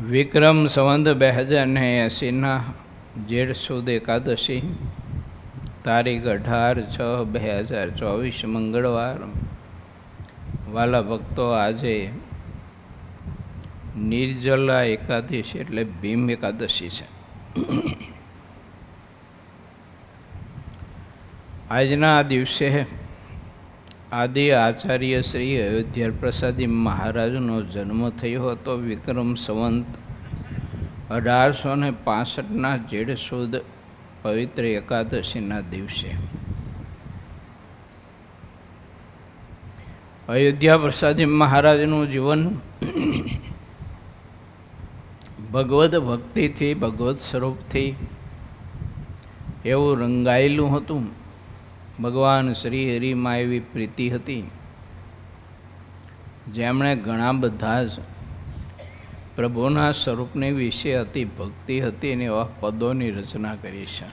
વિક્રમ સંવત 2080 જેઠ સુદ એકાદશી તારીખ 18/6/2024 મંગળવાર. વાલા ભક્તો, આજે નિર્જલા એકાદશી એટલે ભીમ એકાદશી છે. આજના આ દિવસે આદિ આચાર્ય શ્રી અયોધ્યા પ્રસાદી મહારાજનો જન્મ થયો હતો. વિક્રમ સંવત 1865 જેઠ સુદ પવિત્ર એકાદશીના દિવસે અયોધ્યા પ્રસાદી મહારાજનું જીવન ભગવદ ભક્તિથી, ભગવત સ્વરૂપથી એવું રંગાયેલું હતું. ભગવાન શ્રી હરિમાં એવી પ્રીતિ હતી, જેમણે ઘણા બધા જ પ્રભુના સ્વરૂપની વિશે અતિ ભક્તિ હતી અને એવા પદોની રચના કરી છે.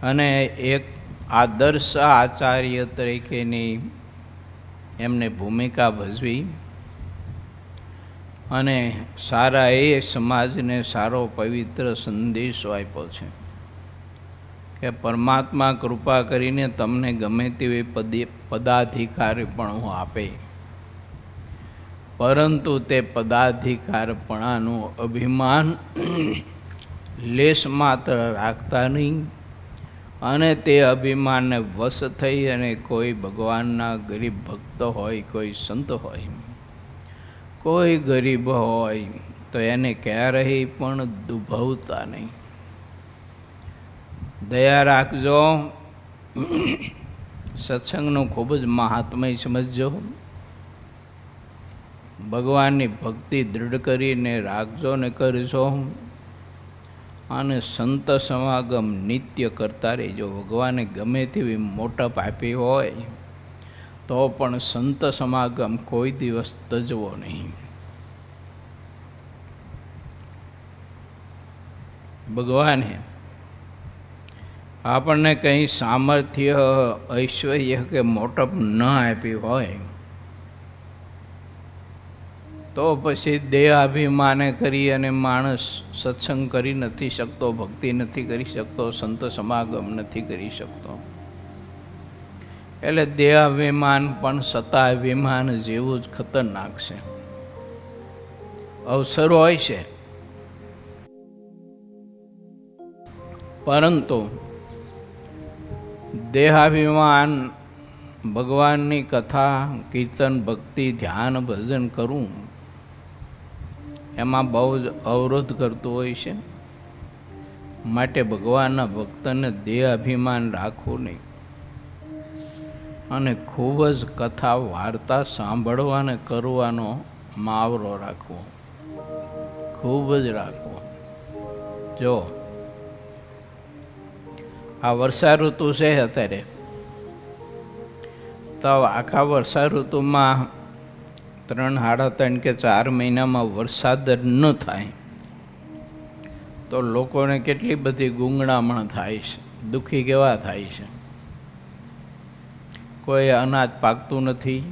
અને એક આદર્શ આચાર્ય તરીકેની એમને ભૂમિકા ભજવી અને સારા એ સમાજને સારો પવિત્ર સંદેશો આપ્યો છે કે પરમાત્મા કૃપા કરીને તમને ગમે તેવી પદાધિકારીપણું આપે, પરંતુ તે પદાધિકારપણાનું અભિમાન લેશ માત્ર રાખતા નહીં અને તે અભિમાનને વશ થઈ અને કોઈ ભગવાનના ગરીબ ભક્ત હોય, કોઈ સંત હોય, કોઈ ગરીબ હોય તો એને ક્યારેય પણ દુભવતા નહીં. દયા રાખજો. સત્સંગનું ખૂબ જ મહાત્મય સમજજો. ભગવાનની ભક્તિ દૃઢ કરીને રાખજો ને કરજો અને સંત સમાગમ નિત્ય કરતા રહેજો. ભગવાને ગમે તેવી મોટપ આપી હોય તો પણ સંત સમાગમ કોઈ દિવસ તજવો નહીં. ભગવાને આપણને કંઈ સામર્થ્ય, ઐશ્વર્ય કે મોટપ ન આપી હોય તો પછી દેહાભિમાને કરી અને માણસ સત્સંગ કરી નથી શકતો, ભક્તિ નથી કરી શકતો, સંત સમાગમ નથી કરી શકતો. એટલે દેહાભિમાન પણ સત્તાભિમાન જેવું જ ખતરનાક છે. અવસર હોય છે, પરંતુ દેહાભિમાન ભગવાનની કથા, કીર્તન, ભક્તિ, ધ્યાન, ભજન કરવું એમાં બહુ જ અવરોધ કરતું હોય છે. માટે ભગવાનના ભક્તને દેહાભિમાન રાખવું નહીં અને ખૂબ જ કથા, વાર્તા સાંભળવા અને કરવાનો માવરો રાખવો, ખૂબ જ રાખવો. જો આ વર્ષા ઋતુ છે અત્યારે, તો આખા વર્ષા ઋતુમાં 3, 3.5 કે 4 મહિનામાં વરસાદ ન થાય તો લોકોને કેટલી બધી ગૂંગણામણ થાય છે, દુઃખી કેવા થાય છે. કોઈ અનાજ પાકતું નથી,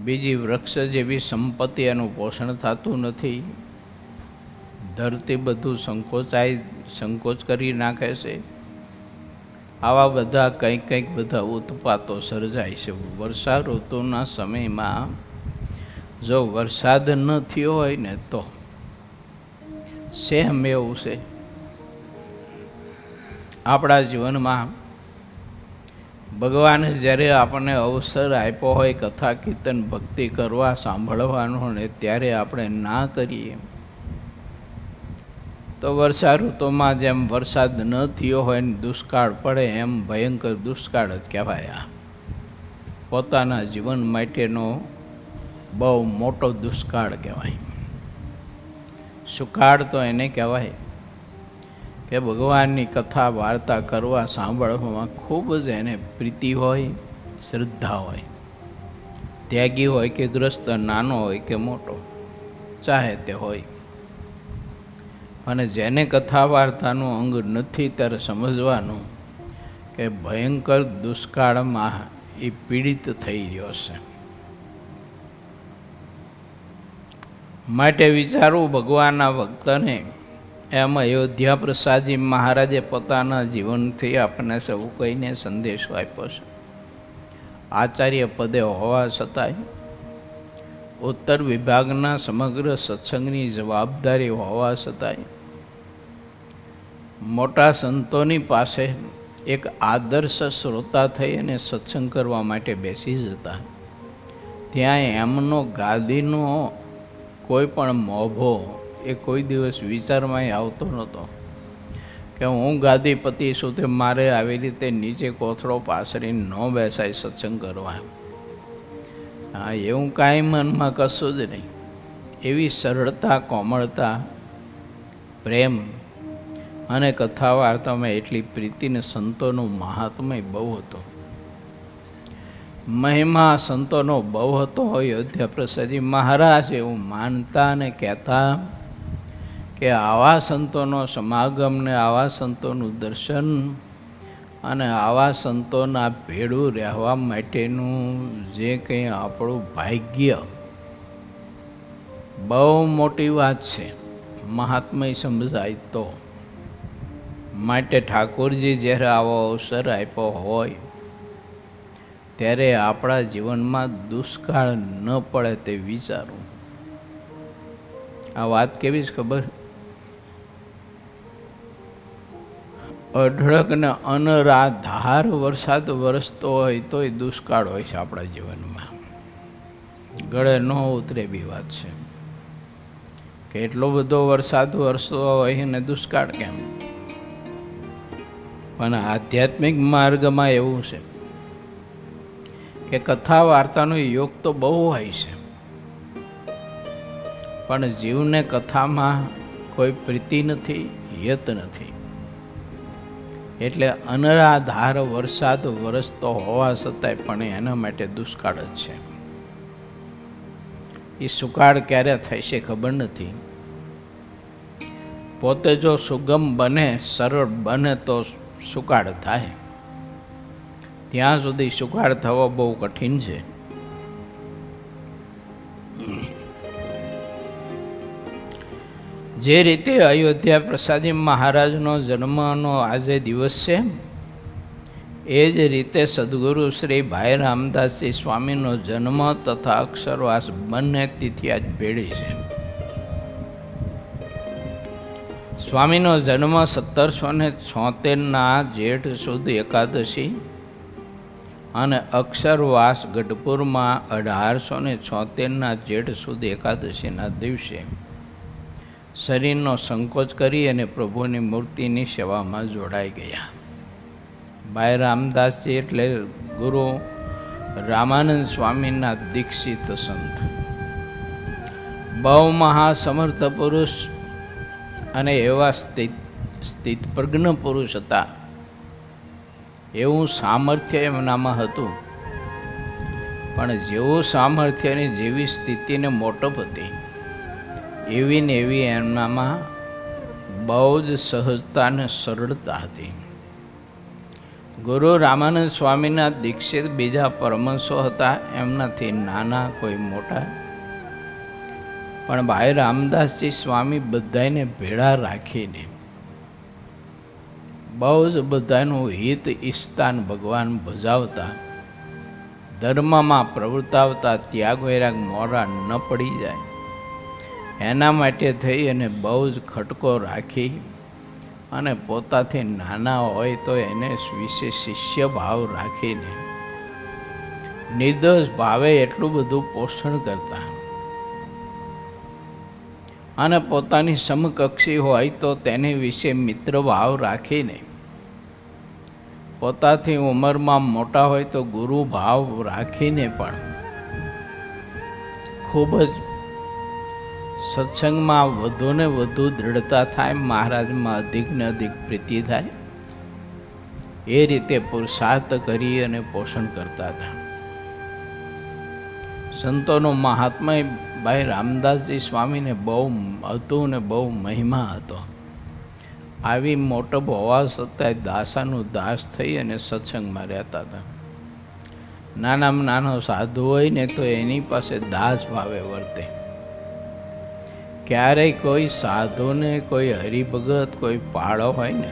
બીજી વૃક્ષ જેવી સંપત્તિ એનું પોષણ થતું નથી, ધરતી બધું સંકોચ કરી નાખે છે. આવા બધા કંઈક બધા ઉત્પાતો સર્જાય છે. વર્ષા ઋતુના સમયમાં જો વરસાદ ન થયો હોય ને તો સેમ એવું છે. આપણા જીવનમાં ભગવાને જ્યારે આપણને અવસર આપ્યો હોય કથા, કીર્તન, ભક્તિ કરવા, સાંભળવાનો ને ત્યારે આપણે ના કરીએ તો વર્ષા ઋતુમાં જેમ વરસાદ ન થયો હોય ને દુષ્કાળ પડે એમ ભયંકર દુષ્કાળ જ કહેવાય. પોતાના જીવન માટેનો બહુ મોટો દુષ્કાળ કહેવાય. સુકાળ તો એને કહેવાય કે ભગવાનની કથા, વાર્તા કરવા, સાંભળવામાં ખૂબ જ એને પ્રીતિ હોય, શ્રદ્ધા હોય. ત્યાગી હોય કે ગ્રસ્ત, નાનો હોય કે મોટો, ચાહે તે હોય. અને જેને કથા વાર્તાનું અંગ નથી ત્યારે સમજવાનું કે ભયંકર દુષ્કાળમાં એ પીડિત થઈ રહ્યો છે. માટે વિચારવું ભગવાનના ભક્તને એમ અયોધ્યા પ્રસાદજી મહારાજે પોતાના જીવનથી આપણને સૌ કહીને સંદેશો આપ્યો છે. આચાર્ય પદે હોવા છતાંય ઉત્તર વિભાગના સમગ્ર સત્સંગની જવાબદારી હોવા છતાંય મોટા સંતોની પાસે એક આદર્શ શ્રોતા થઈ અને સત્સંગ કરવા માટે બેસી જતા. ત્યાં એમનો ગાદીનો કોઈ પણ મોભો એ કોઈ દિવસ વિચારમાં આવતો નહોતો કે હું ગાદીપતિ છું તે મારે આવી રીતે નીચે કોથળો પાસરીને ન બેસાય સત્સંગ કરવા. હા, એવું કાંઈ મનમાં કશું જ નહીં. એવી સરળતા, કોમળતા, પ્રેમ અને કથા વાર્તામાં એટલી પ્રીતિને સંતોનું મહાત્મય બહુ હતો, મહિમા સંતોનો બહુ હતો. અયોધ્યા પ્રસાદજી મહારાજ એવું માનતા અને કહેતા કે આવા સંતોનો સમાગમ ને આવા સંતોનું દર્શન અને આવા સંતોના ભેળું રહેવા માટેનું જે કંઈ આપણું ભાગ્ય, બહુ મોટી વાત છે. મહાત્મય સમજાય તો. માટે ઠાકોરજી જ્યારે આવો અવસર આપ્યો હોય ત્યારે આપણા જીવનમાં દુષ્કાળ ન પડે તે વિચારવું. આ વાત કેવી છે ખબર? અઢળક ને અનરાધાર વરસાદ વરસતો હોય તોય દુષ્કાળ હોય છે આપણા જીવનમાં. ગળે ન ઉતરે એવી વાત છે કે એટલો બધો વરસાદ વરસતો હોય ને દુષ્કાળ કેમ? પણ આધ્યાત્મિક માર્ગમાં એવું છે કે કથા વાર્તાનો યોગ તો બહુ હોય છે, પણ જીવને કથામાં કોઈ પ્રીતિ નથી, હિત નથી. એટલે અનરાધાર વરસાદ વરસતો હોવા છતાંય પણ એના માટે દુષ્કાળ જ છે. એ સુકાળ ક્યારે થશે ખબર નથી. પોતે જો સુગમ બને, સરળ બને તો સુકાળ થાય. ત્યાં સુધી સુકાળ થવો બહુ કઠિન છે. જે રીતે અયોધ્યા પ્રસાદજી મહારાજનો જન્મનો આજે દિવસ છે, એ જ રીતે સદગુરુ શ્રી ભાઈ રામદાસજી સ્વામીનો જન્મ તથા અક્ષરવાસ બંને તિથિ આજ ભેળી છે. સ્વામીનો જન્મ 1776 જેઠ સુદ એકાદશી અને અક્ષરવાસ ગઢપુરમાં 1876 જેઠ સુદ એકાદશીના દિવસે શરીરનો સંકોચ કરી અને પ્રભુની મૂર્તિની સેવામાં જોડાઈ ગયા. ભાઈ રામદાસજી એટલે ગુરુ રામાનંદ સ્વામીના દીક્ષિત સંત, બહુ મહાસમર્થ પુરુષ અને એવા સ્થિતપ્રજ્ઞ પુરુષ હતા. એવું સામર્થ્ય એમનામાં હતું, પણ જેવું સામર્થ્યની જેવી સ્થિતિને મોટપ હતી એવી ને એવી એમનામાં બહુ જ સહજતા અને સરળતા હતી. ગુરુ રામાનંદ સ્વામીના દીક્ષિત બીજા પરમહંસો હતા, એમનાથી નાના કોઈ મોટા, પણ ભાઈ રામદાસજી સ્વામી બધાને ભેળા રાખીને બહુ જ બધાનું હિત ઈચ્છતા ભગવાન ભજાવતા, ધર્મમાં પ્રવર્તાવતા, ત્યાગ વૈરાગ મોરા ન પડી જાય એના માટે થઈ અને બહુ જ ખટકો રાખી અને પોતાથી નાના હોય તો એને વિશે શિષ્ય ભાવ રાખીને નિર્દોષ ભાવે એટલું બધું પોષણ કરતા, અને પોતાની સમકક્ષી હોય તો તેની વિશે મિત્ર ભાવ રાખીને, પોતાથી ઉંમરમાં મોટા હોય તો ગુરુ ભાવ રાખીને પણ ખૂબ જ સત્સંગમાં વધુ ને વધુ દ્રઢતા થાય, મહારાજમાં અધિક ને અધિક પ્રીતિ થાય, એ રીતે પુરુષાર્થ કરી અને પોષણ કરતા હતા. સંતોનો મહાત્મા ભાઈ રામદાસજી સ્વામીને બહુ હતું ને બહુ મહિમા હતો. આવી મોટપ હોવા છતાંય દાસાનું દાસ થઈ અને સત્સંગમાં રહેતા હતા. નાનામાં નાનો સાધુ હોય ને તો એની પાસે દાસ ભાવે વર્તે. ક્યારેય કોઈ સાધુને, કોઈ હરિભગત, કોઈ પાળો હોય ને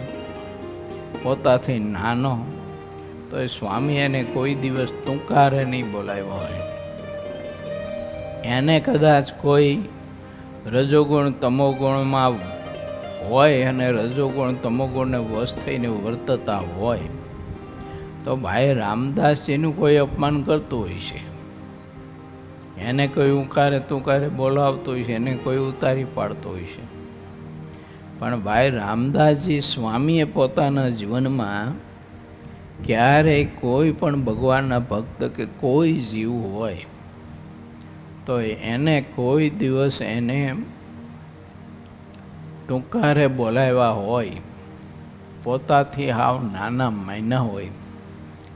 પોતાથી નાનો, તો એ સ્વામી એને કોઈ દિવસ તુંકારે નહીં બોલાવ્યો હોય. એને કદાચ કોઈ રજોગુણ તમોગુણમાં હોય અને રજોગુણ તમોગુણને વશ થઈને વર્તતા હોય તો ભાઈ રામદાસજીનું કોઈ અપમાન કરતું હોય છે, એને કોઈ ઉકારે તુકારે બોલાવતું હોય છે, એને કોઈ ઉતારી પાડતું હોય છે. પણ ભાઈ રામદાસજી સ્વામીએ પોતાના જીવનમાં ક્યારેય કોઈ પણ ભગવાનના ભક્ત કે કોઈ જીવ હોય તો એને કોઈ દિવસ એને તુકારે બોલાવ્યા હોય, પોતાથી હાવ નાના માયના હોય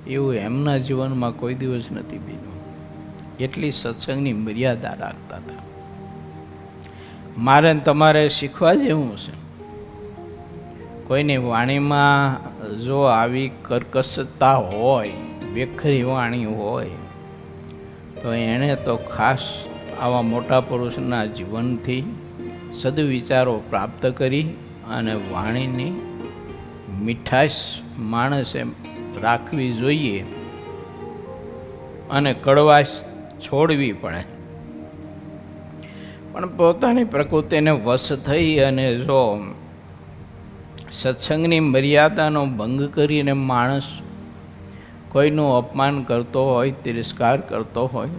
એવું એમના જીવનમાં કોઈ દિવસ નથી બન્યું. એટલી સત્સંગની મર્યાદા રાખતા હતા. મારે તમારે શીખવા જેવું છે. કોઈની વાણીમાં જો આવી કર્કશતા હોય, વેખરી વાણી હોય, તો એણે તો ખાસ આવા મોટા પુરુષના જીવનથી સદવિચારો પ્રાપ્ત કરી અને વાણીની મીઠાશ માણસે રાખવી જોઈએ અને કડવાશ છોડવી પડે. પણ પોતાની પ્રકૃતિને વશ થઈ અને જો સત્સંગની મર્યાદાનો ભંગ કરીને માણસ કોઈનું અપમાન કરતો હોય, તિરસ્કાર કરતો હોય,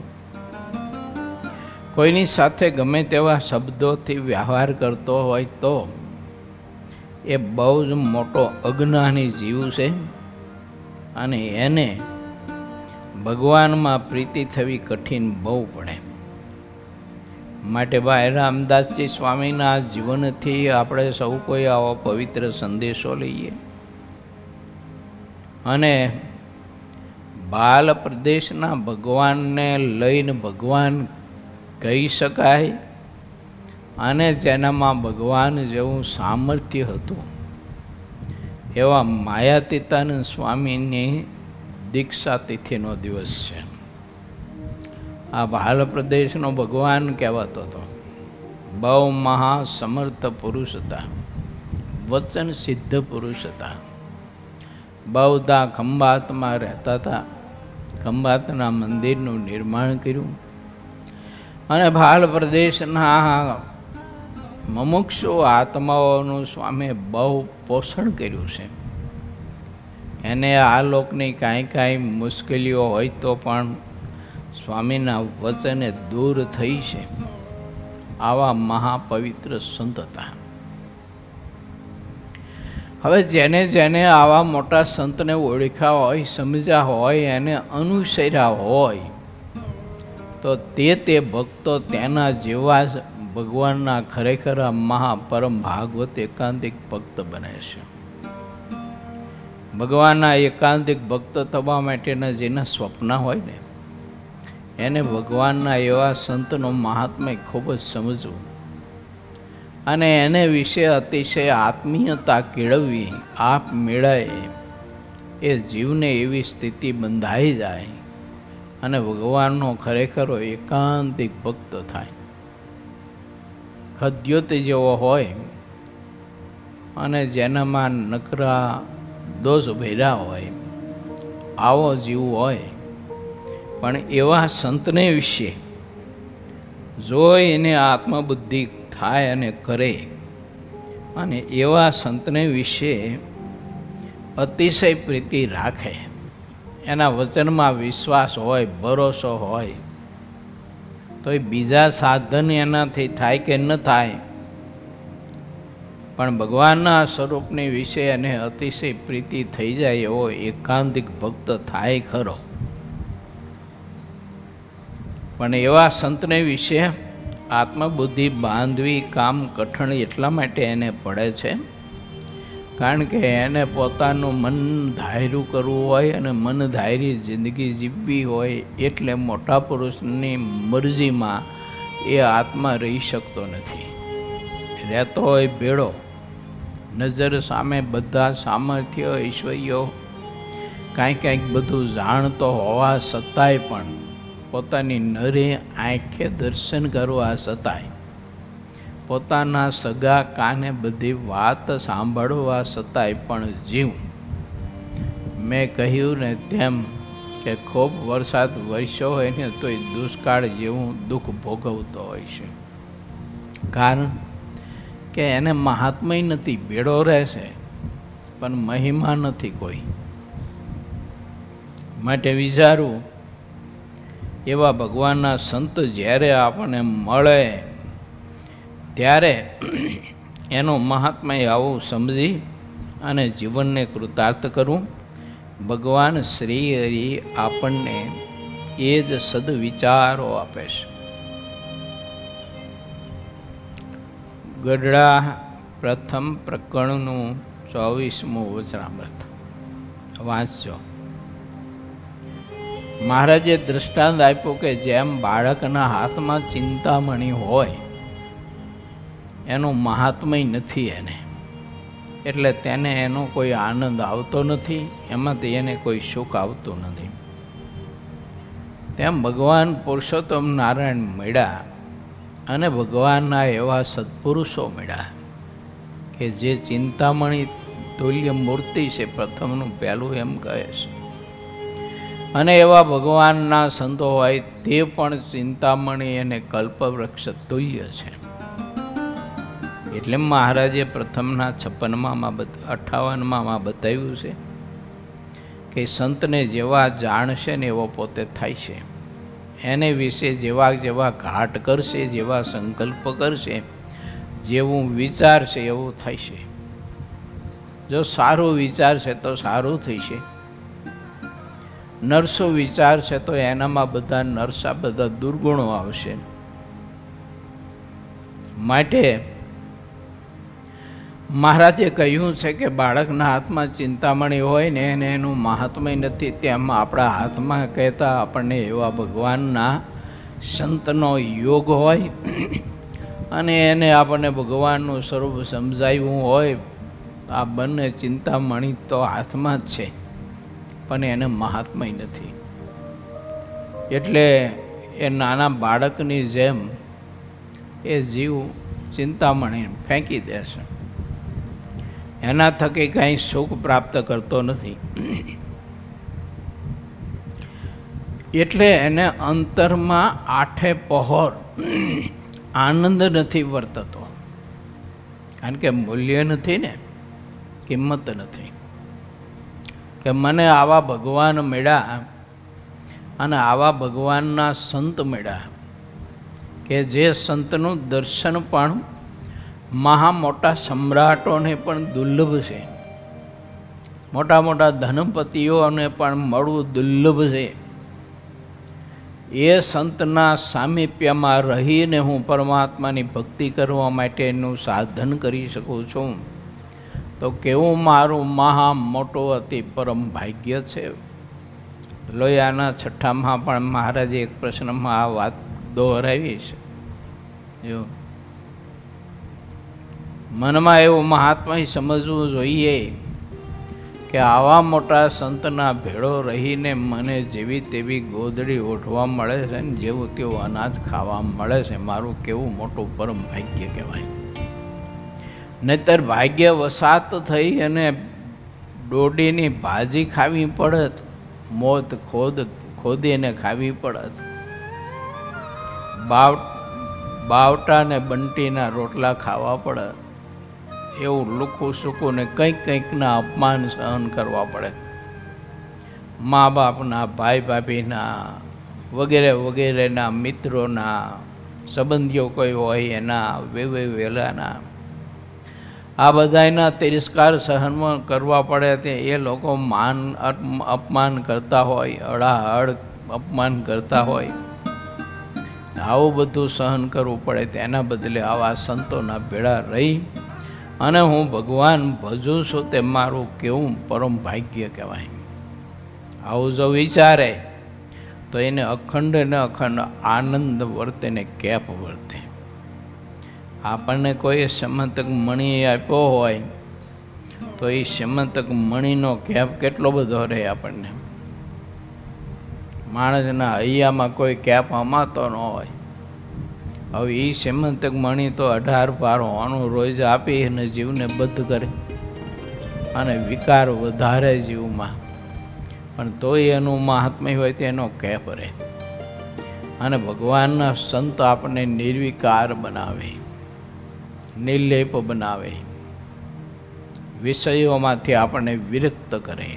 કોઈની સાથે ગમે તેવા શબ્દોથી વ્યવહાર કરતો હોય તો એ બહુ જ મોટો અજ્ઞાની જીવ છે અને એને ભગવાનમાં પ્રીતિ થવી કઠિન બહુ પડે. માટે ભાઈ રામદાસજી સ્વામીના જીવનથી આપણે સૌ કોઈ આવો પવિત્ર સંદેશો લઈએ અને બાલ પ્રદેશના ભગવાનને લઈને ભગવાન કહી શકાય અને જેનામાં ભગવાન જેવું સામર્થ્ય હતું એવા માયાતીતાનંદ સ્વામીની દીક્ષા તિથિનો દિવસ છે. આ બાલ પ્રદેશનો ભગવાન કહેવાતો હતો. બહુ મહાસમર્થ પુરુષ હતા, વચન સિદ્ધ પુરુષ હતા. બહુધા ખંભાતમાં રહેતા હતા. ખંભાતના મંદિરનું નિર્માણ કર્યું અને બાલ પ્રદેશના મુમુક્ષુ આત્માઓનું સ્વામીએ બહુ પોષણ કર્યું છે. એને આ લોકની કાંઈ મુશ્કેલીઓ હોય તો પણ સ્વામીના વચને દૂર થઈ છે. આવા મહાપવિત્ર સંત હતા. હવે જેને જેને આવા મોટા સંતને ઓળખ્યા હોય, સમજ્યા હોય, એને અનુસર્યા હોય તો તે ભક્તો તેના જેવા જ ભગવાનના ખરેખર મહાપરમ ભાગવત એકાંતિક ભક્ત બને છે. ભગવાનના એકાંતિક ભક્ત થવા માટેના જેના સ્વપ્ન હોય ને એને ભગવાનના એવા સંતનો મહાત્મ્ય ખૂબ જ સમજવું અને એને વિશે અતિશય આત્મીયતા કેળવવી આપ મેળે એ જીવને એવી સ્થિતિ બંધાઈ જાય અને ભગવાનનો ખરેખર એકાંતિક ભક્ત થાય. ખદ્યોત જેવો હોય અને જેનામાં નકરા દોષ ભર્યા હોય આવો જીવ હોય પણ એવા સંતને વિશે જો એને આત્મબુદ્ધિ થાય અને કરે અને એવા સંતને વિશે અતિશય પ્રીતિ રાખે, એના વચનમાં વિશ્વાસ હોય, ભરોસો હોય તો એ બીજા સાધન એનાથી થાય કે ન થાય પણ ભગવાનના સ્વરૂપની વિશે એને અતિશય પ્રીતિ થઈ જાય એવો એકાંતિક ભક્ત થાય ખરો. પણ એવા સંતને વિશે આત્મબુદ્ધિ બાંધવી કામ કઠણ એટલા માટે એને પડે છે કારણ કે એને પોતાનું મન ધાર્યું કરવું હોય અને મન ધારી જિંદગી જીવવી હોય એટલે મોટા પુરુષની મરજીમાં એ આત્મા રહી શકતો નથી. રહેતો હોય ભેળો, નજર સામે બધા સામર્થ્ય ઐશ્વર્યો કાંઈક બધું જાણતો હોવા છતાંય પણ પોતાની નરે આંખે દર્શન કરવા છતાંય પોતાના સગા કાને બધી વાત સાંભળવા છતાંય પણ જીવ, મેં કહ્યું ને તેમ કે ખૂબ વરસાદ વરસ્યો હોય ને તોય દુષ્કાળ જેવું દુઃખ ભોગવતો હોય છે. કારણ કે એને મહાત્મય નથી, ભેળો રહેશે પણ મહિમા નથી કોઈ. માટે વિચારવું, એવા ભગવાનના સંત જ્યારે આપણને મળે ત્યારે એનું મહાત્મય આવું સમજી અને જીવનને કૃતાર્થ કરવું. ભગવાન શ્રી હરિ આપણને એ જ સદવિચારો આપે છે. ગઢડા પ્રથમ પ્રકરણનું 24મું વચનામૃત વાંચજો. મહારાજે દૃષ્ટાંત આપ્યું કે જેમ બાળકના હાથમાં ચિંતામણી હોય, એનું મહાત્મય નથી એને, એટલે તેને એનો કોઈ આનંદ આવતો નથી, એમાંથી એને કોઈ સુખ આવતું નથી. તેમ ભગવાન પુરુષોત્તમ નારાયણ મળ્યા અને ભગવાનના એવા સત્પુરુષો મળ્યા કે જે ચિંતામણી તુલ્ય મૂર્તિ છે, પ્રથમનું પહેલું એમ કહે છે. અને એવા ભગવાનના સંતો હોય તે પણ ચિંતામણી અને કલ્પવૃક્ષ તુલ્ય છે. એટલે મહારાજે પ્રથમના 58માં બતાવ્યું છે કે સંતને જેવા જાણશે ને એવો પોતે થાય છે. એને વિશે જેવા જેવા ઘાટ કરશે, જેવા સંકલ્પ કરશે, જેવું વિચારશે એવું થાય છે. જો સારું વિચારશે તો સારું થશે, નરસો વિચારશે તો એનામાં બધા નરસા બધા દુર્ગુણો આવશે. માટે મહારાજે કહ્યું છે કે બાળકના હાથમાં ચિંતામણી હોય ને એને એનું મહાત્મય નથી, તેમ આપણા હાથમાં કહેતા આપણને એવા ભગવાનના સંતનો યોગ હોય અને એને આપણને ભગવાનનું સ્વરૂપ સમજાવ્યું હોય. આ બંને ચિંતામણી તો હાથમાં જ છે પણ એને મહાત્મય નથી. એટલે એ નાના બાળકની જેમ એ જીવ ચિંતામણી ફેંકી દેશે, એના થકી કાંઈ સુખ પ્રાપ્ત કરતો નથી. એટલે એને અંતરમાં આઠે પહોર આનંદ નથી વર્તતો, કારણ કે મૂલ્ય નથી ને, કિંમત નથી. કે મને આવા ભગવાન મળ્યા અને આવા ભગવાનના સંત મળ્યા કે જે સંતનું દર્શન પણ મહા મોટા સમ્રાટોને પણ દુર્લભ છે, મોટા મોટા ધનપતિઓને પણ મળવું દુર્લભ છે. એ સંતના સામીપ્યમાં રહીને હું પરમાત્માની ભક્તિ કરવા માટેનું સાધન કરી શકું છું, તો કેવું મારું મહા મોટું અતિ પરમ ભાગ્ય છે. લોયાના 6માં પણ મહારાજે એક પ્રશ્નમાં આ વાત દોહરાવી છે. જો મનમાં એવું મહાત્મા સમજવું જોઈએ કે આવા મોટા સંતના ભેળો રહીને મને જેવી તેવી ગોદડી ઓઢવા મળે છે ને જેવું તેવું અનાજ ખાવા મળે છે, મારું કેવું મોટું પરમ ભાગ્ય કહેવાય. નહીતર ભાગ્ય વસાત થઈ અને ડોડીની ભાજી ખાવી પડત, મોત ખોદીને ખાવી પડત, બાવટા ને બંટીના રોટલા ખાવા પડે, એવું લુખું સૂકું ને કંઈકના અપમાન સહન કરવા પડે, મા બાપના, ભાઈ ભાભીના વગેરે વગેરેના, મિત્રોના, સંબંધીઓ કોઈ હોય એના, વેલાના, આ બધાના તિરસ્કાર સહન કરવા પડે. તે એ લોકો અપમાન કરતા હોય, અડાહડ અપમાન કરતા હોય, આવું બધું સહન કરવું પડે. તેના બદલે આવા સંતોના ભેળા રહી અને હું ભગવાન ભજું છું તે મારું કેવું પરમ ભાગ્ય કહેવાય. આવું જો વિચારે તો એને અખંડ ને અખંડ આનંદ વર્તે ને કેપ વર્તે. આપણને કોઈ સમંતક મણી આપ્યો હોય તો એ સમંતક મણીનો કેપ કેટલો બધો રહે આપણને. માણસના હૈયામાં કોઈ કેપ હમાતો ન હોય હવે એ સેમંતક મણી તો 18 પાર હોવાનું રોજ આપી અને જીવને બદ્ધ કરે અને વિકાર વધારે જીવમાં, પણ તોય એનું મહાત્મ્ય હોય તેનો કેપ રહે. અને ભગવાનના સંત આપણને નિર્વિકાર બનાવે, નિર્લેપ બનાવે, વિષયોમાંથી આપણને વિરક્ત કરે.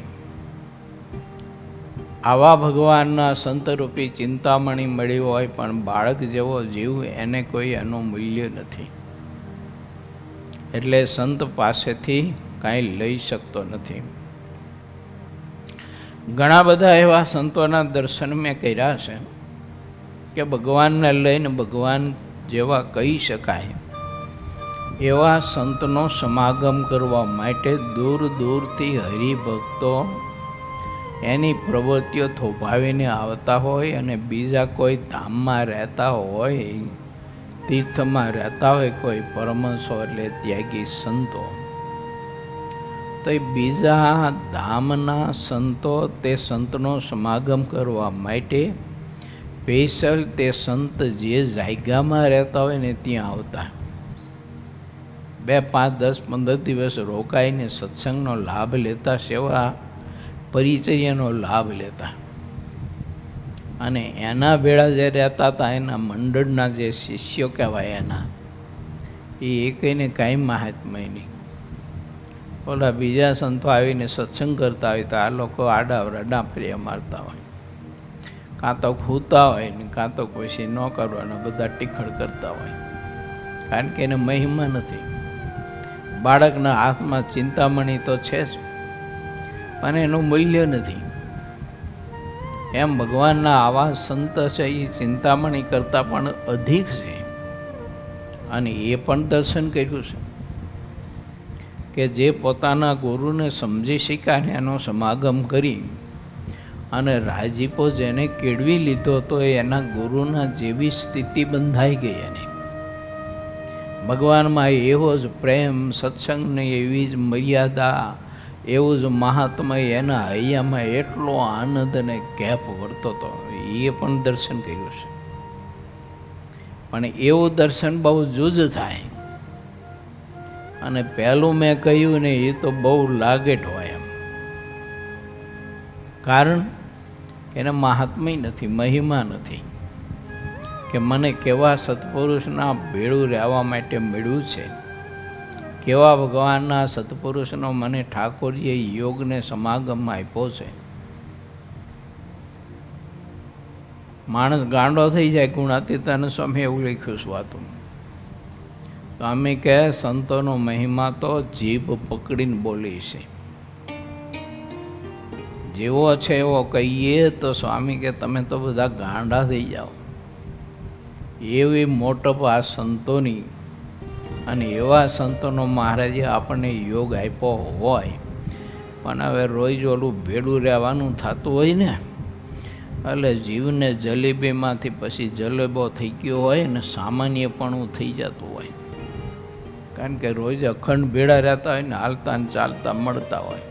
આવા ભગવાનના સંતરૂપી ચિંતામણી મળી હોય પણ બાળક જેવો જીવ એને કોઈ એનું મૂલ્ય નથી. એટલે સંત પાસેથી કાંઈ લઈ શકતો નથી. ઘણા બધા એવા સંતોના દર્શન મેં કર્યા છે કે ભગવાનને લઈને ભગવાન જેવા કહી શકાય એવા સંતનો સમાગમ કરવા માટે દૂર દૂરથી હરિભક્તો એની પ્રવૃત્તિઓ થોભાવીને આવતા હોય અને બીજા કોઈ ધામમાં રહેતા હોય, તીર્થમાં રહેતા હોય કોઈ પરમહંસો એટલે ત્યાગી સંતો, તો એ બીજા ધામના સંતો તે સંતનો સમાગમ કરવા માટે સ્પેશિયલ તે સંત જે જાયગામાં રહેતા હોય ને ત્યાં આવતા. 2, 5, 10, 15 દિવસ રોકાઈને સત્સંગનો લાભ લેતા, સેવા પરિચર્યાનો લાભ લેતા. અને એના ભેળા જે રહેતા હતા એના મંડળના જે શિષ્યો કહેવાય એના, એ એકઈને કાંઈ મહાત્મ્ય નહીં. ઓલા બીજા સંતો આવીને સત્સંગ કરતા હોય તો આ લોકો આડા ફેરિયા મારતા હોય, કાં તો ખૂતા હોય ને કાં તો પછી ન કરવાના બધા ટીખળ કરતા હોય, કારણ કે એને મહિમા નથી. બાળકના હાથમાં ચિંતામણી તો છે જ પણ એનું મૂલ્ય નથી. એમ ભગવાનના આવા સંત છે એ ચિંતામણી કરતાં પણ અધિક છે. અને એ પણ દર્શન કર્યું છે કે જે પોતાના ગુરુને સમજી શક્યા ને એનો સમાગમ કરી અને રાજીપો જેને કેળવી લીધો તો એના ગુરુના જેવી સ્થિતિ બંધાઈ ગઈ. એને ભગવાનમાં એવો જ પ્રેમ, સત્સંગની એવી જ મર્યાદા, એવું જ મહાત્મય, એના હૈયામાં એટલો આનંદ અને કેપ વર્તો હતો. એ પણ દર્શન કર્યું છે. પણ એવું દર્શન બહુ જુજ થાય. અને પહેલું મેં કહ્યું ને એ તો બહુ લાગેટ હોય એમ, કારણ એને મહાત્મ્ય નથી, મહિમા નથી કે મને કેવા સત્પુરુષના ભેળું રહેવા માટે મળ્યું છે, કેવા ભગવાનના સત્પુરુષનો મને ઠાકોરજીએ યોગને સમાગમ આપ્યો છે. માણસ ગાંડો થઈ જાય. ગુણાતીતાનંદ સ્વામી એવું લખ્યું છે વાતું. સ્વામી કહે સંતોનો મહિમા તો જીભ પકડીને બોલી છે. જેવો છે એવો કહીએ તો સ્વામી કે તમે તો બધા ગાંડા થઈ જાઓ. એવી મોટપ આ સંતોની, અને એવા સંતોનો મહારાજે આપણને યોગ આપ્યો હોય પણ હવે રોજ ઓલું ભેડું રહેવાનું થતું હોય ને, એટલે જીવને જલેબીમાંથી પછી જલેબો થઈ ગયો હોય ને સામાન્યપણું થઈ જતું હોય. કારણ કે રોજ અખંડ ભેળા રહેતા હોય ને, હાલતા ને ચાલતા મળતા હોય,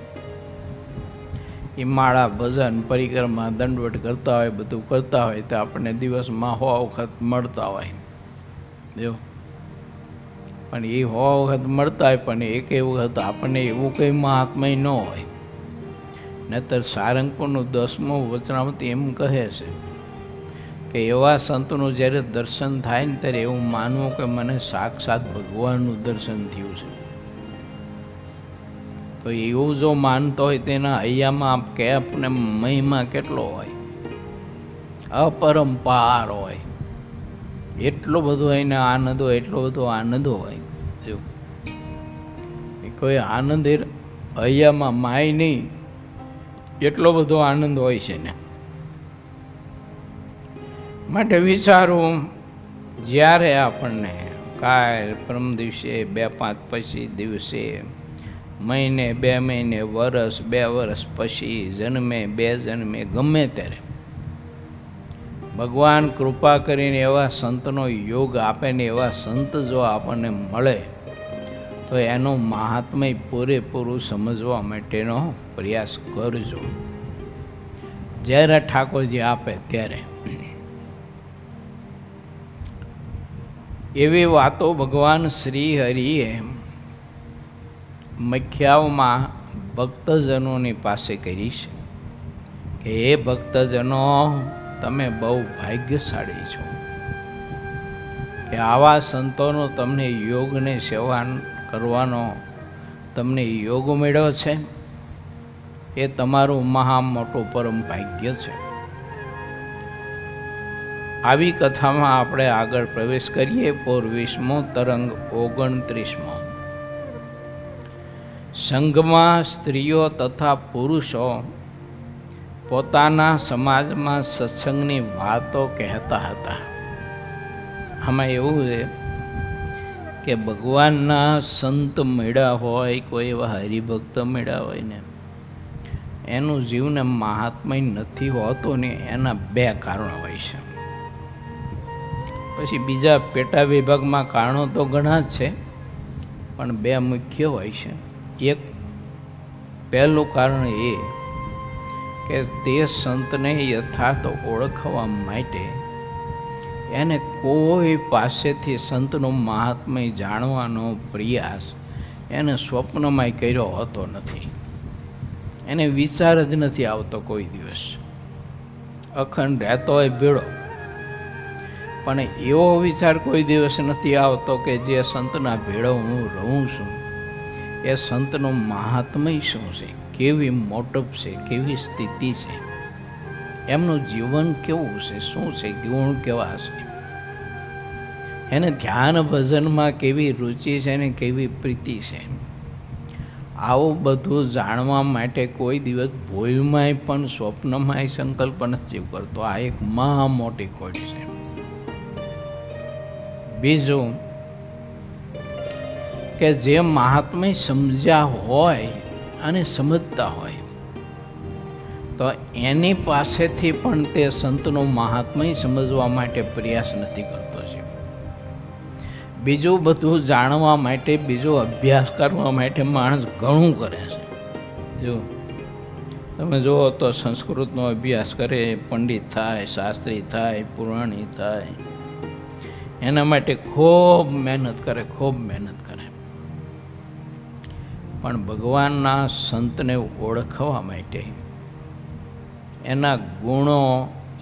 એ માળા ભજન પરિક્રમા દંડવટ કરતા હોય, બધું કરતા હોય તો આપણને દિવસમાં 100 વખત મળતા હોય. જો પણ એ 100 વખત મળતા હોય પણ એક વખત આપણને એવું કંઈ મહાત્મય ન હોય. નહીતર સારંગપુરનું 10મું વચનામૃત એમ કહે છે કે એવા સંતનું જ્યારે દર્શન થાય ને ત્યારે એવું માનવું કે મને સાક્ષાત ભગવાનનું દર્શન થયું છે. તો એવું જો માનતો હોય તેના હૈયામાં કેપ ને મહિમા કેટલો હોય, અપરંપાર હોય. એટલો બધો એને આનંદ હોય, એટલો બધો આનંદ હોય. જો કોઈ આનંદ હૈયામાં માય નહીં, એટલો બધો આનંદ હોય છે ને. માટે વિચારું, જ્યારે આપણને કાલ પરમ દિવસે 2-5 પછી દિવસે, મહિને 2 મહિને, વર્ષ 2 વર્ષ પછી, જન્મે 2 જન્મે, ગમે ત્યારે ભગવાન કૃપા કરીને એવા સંતનો યોગ આપે ને એવા સંત જો આપણને મળે તો એનું મહાત્મ્ય પૂરેપૂરું સમજવા માટેનો પ્રયાસ કરજો. જ્યારે ઠાકોરજી આપે ત્યારે એવી વાતો ભગવાન શ્રી હરિએ મખ્યાવમાં ભક્તજનોની પાસે કરી છે કે હે ભક્તજનો, તમે બહુ ભાગ્યશાળી છો કે આવા સંતોનો તમને યોગને સેવા કરવાનો તમને યોગ મળ્યો છે. એ તમારું મહા મોટું પરમ ભાગ્ય છે. આવી કથામાં આપણે આગળ પ્રવેશ કરીએ. 20મો તરંગ 29મો. સંઘમાં સ્ત્રીઓ તથા પુરુષો પોતાના સમાજમાં સત્સંગની વાતો કહેતા હતા. આમાં એવું છે કે ભગવાનના સંત મળ્યા હોય, કોઈ એવા હરિભક્ત મળ્યા હોય ને, એનું જીવને મહાત્મય નથી હોતું ને એના બે કારણો હોય છે. પછી બીજા પેટા વિભાગમાં કારણો તો ઘણા જ છે, પણ બે મુખ્ય હોય છે. એક પહેલું કારણ એ કે તે સંતને યથાર્થ ઓળખવા માટે એને કોઈ પાસેથી સંતનું મહાત્મય જાણવાનો પ્રયાસ એને સ્વપ્નમાં કર્યો હોતો નથી. એને વિચાર જ નથી આવતો કોઈ દિવસ. અખંડ રહેતો હોય ભેળો, પણ એવો વિચાર કોઈ દિવસ નથી આવતો કે જે સંતના ભેળો હું રહું છું એ સંતનું મહાત્મય શું છે, કેવી મોટપ છે, કેવી સ્થિતિ છે, એમનું જીવન કેવું છે, શું છે, ગુણ કેવા છે, એને ધ્યાન ભજનમાં કેવી રુચિ છે ને કેવી પ્રીતિ છે. આવું બધું જાણવા માટે કોઈ દિવસ ભૂલમાંય પણ સ્વપ્નમાંય સંકલ્પ નથી કરતો. આ એક મહા મોટી ખોટ છે. બીજું કે જે મહાત્મય સમજ્યા હોય અને સમજતા હોય તો એની પાસેથી પણ તે સંતનું મહાત્મય સમજવા માટે પ્રયાસ નથી કરતો છે. બીજું બધું જાણવા માટે, બીજો અભ્યાસ કરવા માટે માણસ ઘણું કરે છે. જો તમે જુઓ તો સંસ્કૃતનો અભ્યાસ કરે, પંડિત થાય, શાસ્ત્રી થાય, પુરાણી થાય, એના માટે ખૂબ મહેનત કરે, ખૂબ મહેનત કરે. પણ ભગવાનના સંતને ઓળખવા માટે, એના ગુણો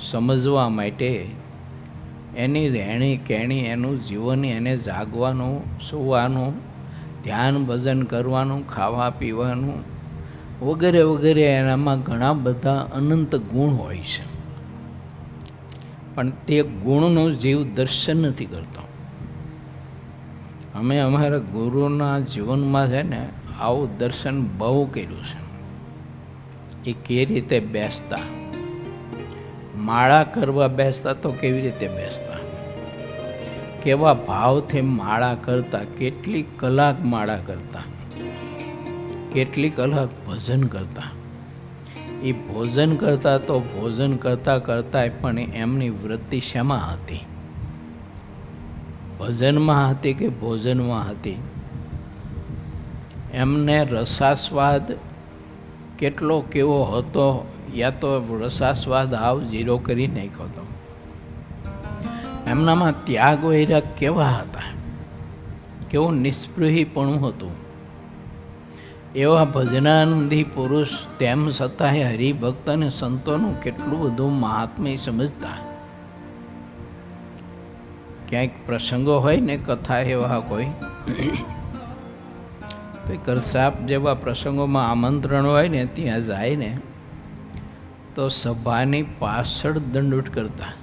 સમજવા માટે, એની રહેણી કહેણી, એનું જીવન, એને જાગવાનું, સૂવાનું, ધ્યાન ભજન કરવાનું, ખાવા પીવાનું વગેરે વગેરે, એનામાં ઘણા બધા અનંત ગુણ હોય છે. પણ તે ગુણનું જીવ દર્શન નથી કરતો. અમે અમારા ગુરુના જીવનમાં છે ને આવું દર્શન બહુ કર્યું છે. એ કેવી રીતે બેસતા, માળા કરવા બેસતા તો કેવી રીતે બેસતા, કેવા ભાવથી માળા કરતા, કેટલી કલાક માળા કરતા, કેટલી કલાક ભજન કરતા. એ ભોજન કરતા તો ભોજન કરતાં કરતાં પણ એમની વૃત્તિ શેમાં હતી? ભજનમાં હતી કે ભોજનમાં હતી? એમને રસાસ્વાદ કેટલો કેવો હતો, યા તો રસાસ્વાદ હાવ ઝીરો કરી નાખ્યો હતો. એમનામાં ત્યાગ વૈરાગ કેવા હતા, કેવું નિસ્પૃહીપણું હતું. એવા ભજનાનંદી પુરુષ, તેમ છતાંય હરિભક્ત અને સંતોનું કેટલું બધું મહાત્મ્ય સમજતા. ક્યાંક પ્રસંગો હોય ને, કથા એવા કોઈ તો કરસાપ જેવા પ્રસંગોમાં આમંત્રણ હોય ને, ત્યાં જાય ને તો સભાની પાછળ દંડવત કરતા.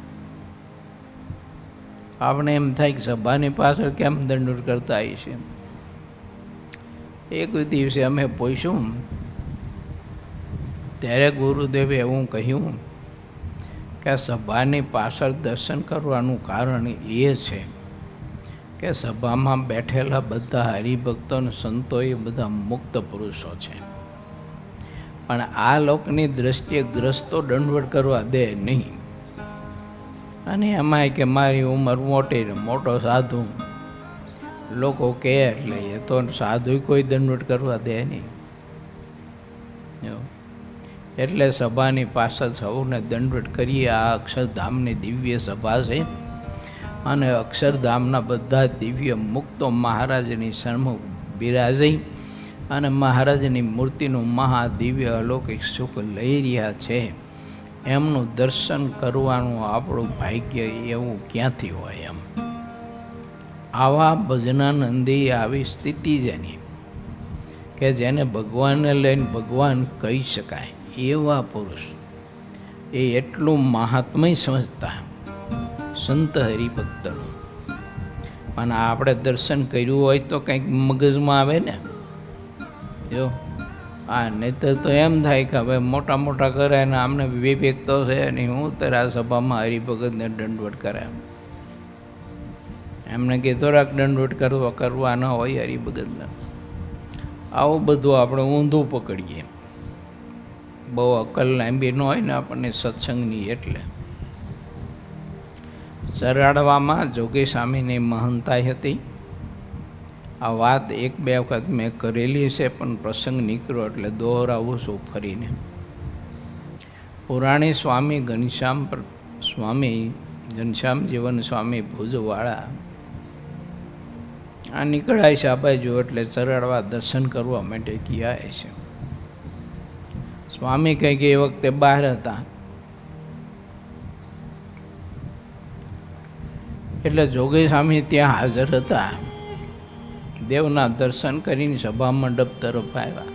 આપણે એમ થાય કે સભાની પાછળ કેમ દંડવત કરતા આવી છે. એક દિવસે અમે પૂછ્યું ત્યારે ગુરુદેવે એવું કહ્યું કે સભાની પાછળ દર્શન કરવાનું કારણ એ છે કે સભામાં બેઠેલા બધા હરિભક્તો અને સંતો એ બધા મુક્ત પુરુષો છે, પણ આ લોકની દ્રષ્ટિએ ગ્રસ્તો દંડવત કરવા દે નહીં. અને એમાંય કે મારી ઉંમર મોટી ને મોટો સાધુ, લોકો કહે એટલે એ તો સાધુ કોઈ દંડવત કરવા દે નહીં. એટલે સભાની પાછળ સૌને દંડવત કરીએ. આ અક્ષરધામની દિવ્ય સભા છે અને અક્ષરધામના બધા દિવ્ય મુક્તો મહારાજની સન્મુખ બિરાજી અને મહારાજની મૂર્તિનું મહાદિવ્ય અલૌકિક સુખ લઈ રહ્યા છે. એમનું દર્શન કરવાનું આપણું ભાગ્ય એવું ક્યાંથી હોય? એમ આવા ભજનાનંદી આવી સ્થિતિ જેની કે જેને ભગવાનને લઈને ભગવાન કહી શકાય એવા પુરુષ, એ એટલું મહાત્મય સમજતા સંત હરિભક્તનું. પણ આપણે દર્શન કર્યું હોય તો કંઈક મગજમાં આવે ને. જો નહીતર તો એમ થાય કે હવે મોટા મોટા કરે ને આમને વિવેક તો છે નહીં, હું તારા સભામાં હરિભગતને દંડવટ કરે. એમને કે થોડાક દંડવટ કરવા ન હોય હરિભગતને. આવું બધું આપણે ઊંધું પકડીએ. બહુ અકલ લાંબી ન હોય ને આપણને સત્સંગની. એટલે ચરાડવામાં જોગી સ્વામીની મહાનતા હતી. આ વાત એક બે વખત મેં કરેલી છે, પણ પ્રસંગ નીકળ્યો એટલે દોહરાવું છું ફરીને. પુરાણી સ્વામી ઘનશ્યામ જીવન સ્વામી ભુજવાળા આ નીકળાય છે આ બાજુ, એટલે ચરાડવા દર્શન કરવા માટે ગયા છે. સ્વામી કંઈક એ વખતે બહાર હતા, એટલે જોગી સ્વામી ત્યાં હાજર હતા. દેવના દર્શન કરીને સભા મંડપ તરફ આવ્યા.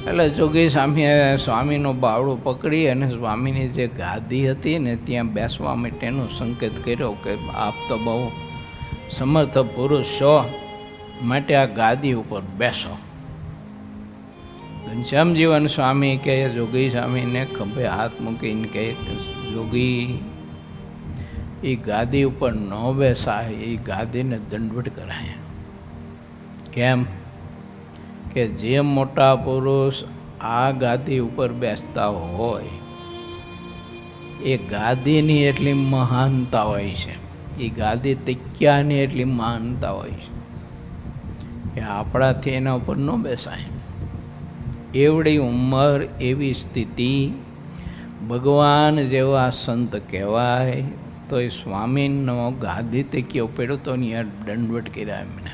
એટલે જોગી સ્વામીનો બાવડું પકડી અને સ્વામીની જે ગાદી હતી ને ત્યાં બેસવા માટેનો સંકેત કર્યો કે આપ તો બહુ સમર્થ પુરુષ છો, માટે આ ગાદી ઉપર બેસો. ઘનશ્યામ જીવન સ્વામી કહે, જોગી સ્વામીને ખભે હાથ મૂકીને કહે, જોગી એ ગાદી ઉપર ન બેસાય, એ ગાદીને દંડવટ કરાય. કેમ કે જે મોટા પુરુષ આ ગાદી ઉપર બેસતા હોય એ ગાદીની એટલી મહાનતા હોય છે, એ ગાદી તક્યાની એટલી મહાનતા હોય છે કે આપણાથી એના ઉપર ન બેસાય. એવડી ઉંમર, એવી સ્થિતિ, ભગવાન જેવા સંત કહેવાય, તો એ સ્વામીનો ગાદી તક્યો પડ્યો તો ત્યાં દંડવટ કર્યા એમને.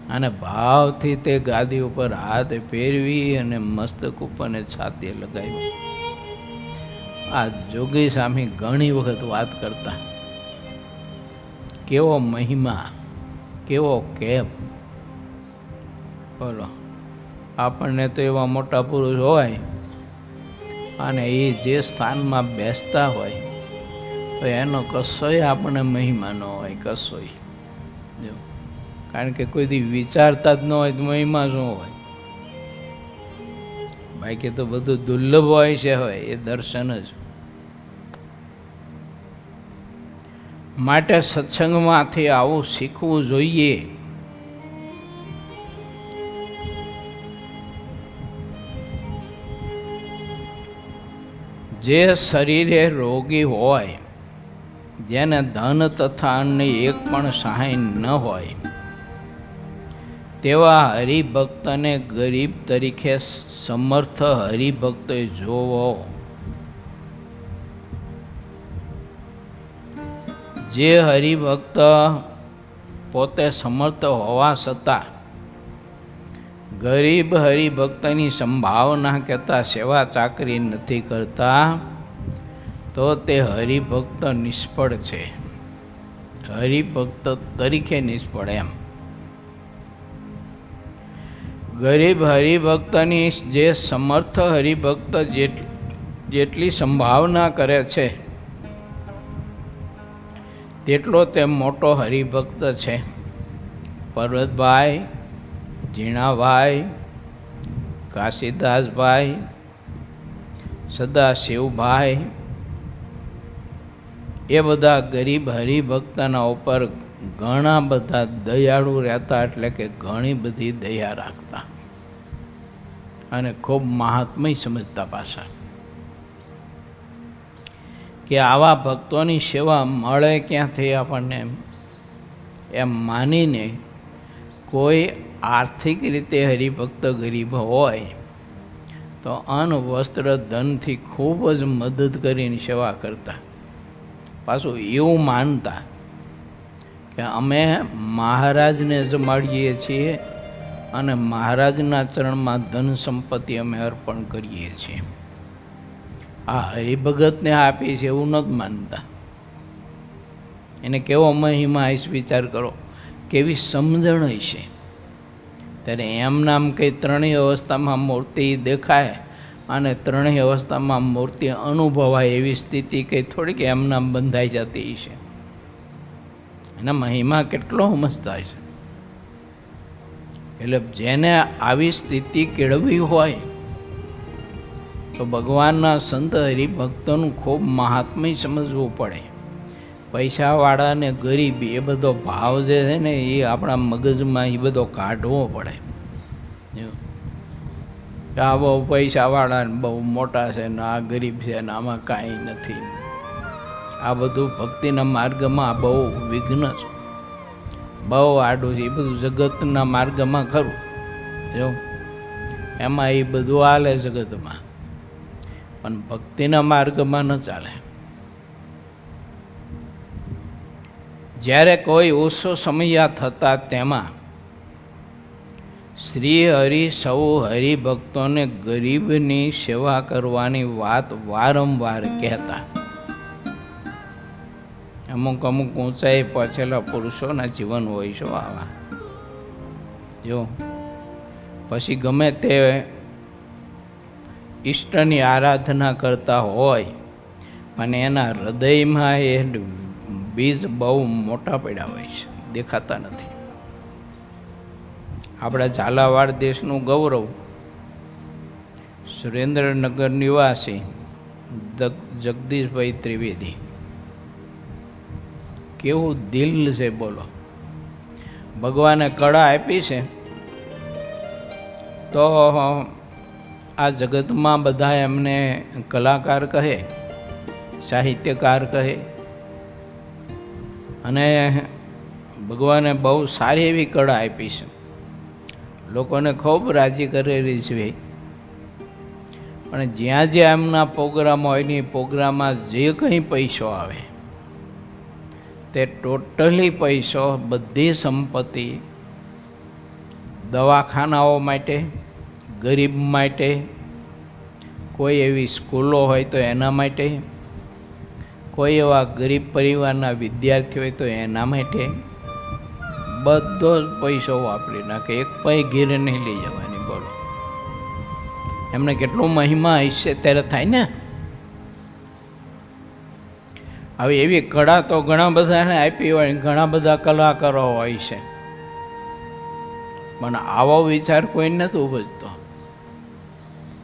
અને ભાવથી તે ગાદી ઉપર હાથ ફેરવી અને મસ્તક ઉપર ને છાતીએ લગાવી. આ જોગી સ્વામી ઘણી વખત વાત કરતા, કેવો મહિમા, કેવો કેપ. બોલો, આપણને તો એવા મોટા પુરુષ હોય અને એ જે સ્થાનમાં બેસતા હોય તો એનો કશોય આપણને મહિમા ન હોય, કશોય. જો કારણ કે કોઈ દી વિચારતા જ ન હોય તો મહિમા શું હોય? બાકી તો બધું દુર્લભ હોય છે, હોય એ દર્શન જ. માટે સત્સંગમાંથી આવું શીખવું જોઈએ. જે શરીરે રોગી હોય, જેને ધન તથા અન્નની એક પણ સહાય ન હોય, તેવા હરિભક્તને ગરીબ તરીકે સમર્થ હરિભક્તો જોવો. જે હરિભક્ત પોતે સમર્થ હોવા છતાં ગરીબ હરિભક્તની સંભાવના કહેતા સેવા ચાકરી નથી કરતા, તો તે હરિભક્ત નિષ્ફળ છે. હરિભક્ત તરીકે નિષ્ફળ. એમ ગરીબ હરિભક્તની જે સમર્થ હરિભક્ત જેટલી સંભાવના કરે છે તેટલો તે મોટો હરિભક્ત છે. પર્વતભાઈ, ઝીણાભાઈ, કાશીદાસભાઈ, સદાશિવભાઈ, એ બધા ગરીબ હરિભક્તના ઉપર ઘણા બધા દયાળુ રહેતા, એટલે કે ઘણી બધી દયા રાખતા અને ખૂબ મહાત્મય સમજતા પાછા. કે આવા ભક્તોની સેવા મળે ક્યાંથી આપણને એમ માનીને કોઈ આર્થિક રીતે હરિભક્ત ગરીબ હોય તો અન્ન વસ્ત્ર ધનથી ખૂબ જ મદદ કરીને સેવા કરતા. પાછું એવું માનતા કે અમે મહારાજને જમાડીએ છીએ અને મહારાજના ચરણમાં ધન સંપત્તિ અમે અર્પણ કરીએ છીએ. આ હરિભગતને આપી છે એવું નથી માનતા. એને કેવો મહિમા હશે વિચાર કરો, કેવી સમજણ હશે. ત્યારે એમ નામ કંઈ ત્રણેય અવસ્થામાં મૂર્તિ દેખાય અને ત્રણેય અવસ્થામાં મૂર્તિ અનુભવાય એવી સ્થિતિ કંઈ થોડીક એમ નામ બંધાઈ જતી છે. એના મહિમા કેટલો સમજતા છે. એટલે જેને આવી સ્થિતિ કેળવી હોય તો ભગવાનના સંત હરિભક્તોનું ખૂબ મહાત્મ્ય સમજવું પડે. પૈસાવાળા ને ગરીબ એ બધો ભાવ જે છે ને એ આપણા મગજમાં એ બધો કાઢવો પડે. આ બહુ પૈસાવાળા ને બહુ મોટા છે ને આ ગરીબ છે ને આમાં કાંઈ નથી. આ બધું ભક્તિના માર્ગમાં બહુ વિઘ્ન છે, બહુ આડું છે. એ બધું જગતના માર્ગમાં ખરું, જો એમાં એ બધું હાલે જગતમાં, પણ ભક્તિના માર્ગમાં ન ચાલે. જ્યારે કોઈ ઓછો સમય થતા તેમાં શ્રી હરિ સૌ હરિભક્તોને ગરીબની સેવા કરવાની વાત વારંવાર કહેતા. અમુક અમુક ઊંચાઈ પહોંચેલા પુરુષોના જીવન હોય છે આવા. જો પછી ગમે તે ઈષ્ટની આરાધના કરતા હોય પણ એના હૃદયમાં એ બીજ બહુ મોટા પડ્યા હોય છે, દેખાતા નથી. આપણા ઝાલાવાડ દેશનું ગૌરવ સુરેન્દ્રનગર નિવાસી જગદીશભાઈ ત્રિવેદી, કેવું દિલ છે બોલો. ભગવાને કળા આપી છે તો આ જગતમાં બધા એમને કલાકાર કહે, સાહિત્યકાર કહે, અને ભગવાને બહુ સારી એવી કળા આપી છે, લોકોને ખૂબ રાજી કરેલી છે. પણ જ્યાં જ્યાં એમના પ્રોગ્રામ હોય ને પ્રોગ્રામમાં જે કંઈ પૈસો આવે તે ટોટલી પૈસો, બધી સંપત્તિ દવાખાનાઓ માટે, ગરીબ માટે, કોઈ એવી સ્કૂલો હોય તો એના માટે, કોઈ એવા ગરીબ પરિવારના વિદ્યાર્થીઓ હોય તો એના માટે બધો જ પૈસો વાપરી નાખે. એક પૈ ઘેર નહીં લઈ જવાની. બોલો એમને કેટલો મહિમા હશે ત્યારે થાય ને. હવે એવી કળા તો ઘણા બધાને આપી હોય, ઘણા બધા કલાકારો હોય છે, પણ આવો વિચાર કોઈ નથી ઉપજતો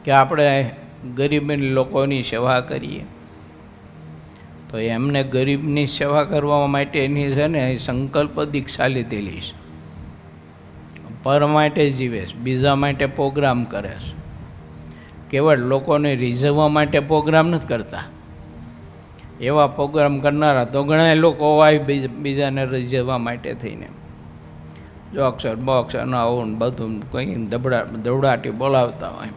કે આપણે ગરીબ લોકોની સેવા કરીએ. તો એમને ગરીબની સેવા કરવા માટેની છે ને સંકલ્પ દીક્ષા લીધેલી છે. પર માટે જીવે છે, બીજા માટે પ્રોગ્રામ કરે છે. કેવળ લોકોને રીઝવવા માટે પ્રોગ્રામ નથી કરતા. એવા પ્રોગ્રામ કરનારા તો ઘણા લોકો હોય બીજાને રીઝવવા માટે થઈને, જો અક્ષર બોક્ષર ના આવું બધું કંઈ દવડાટી બોલાવતા હોય.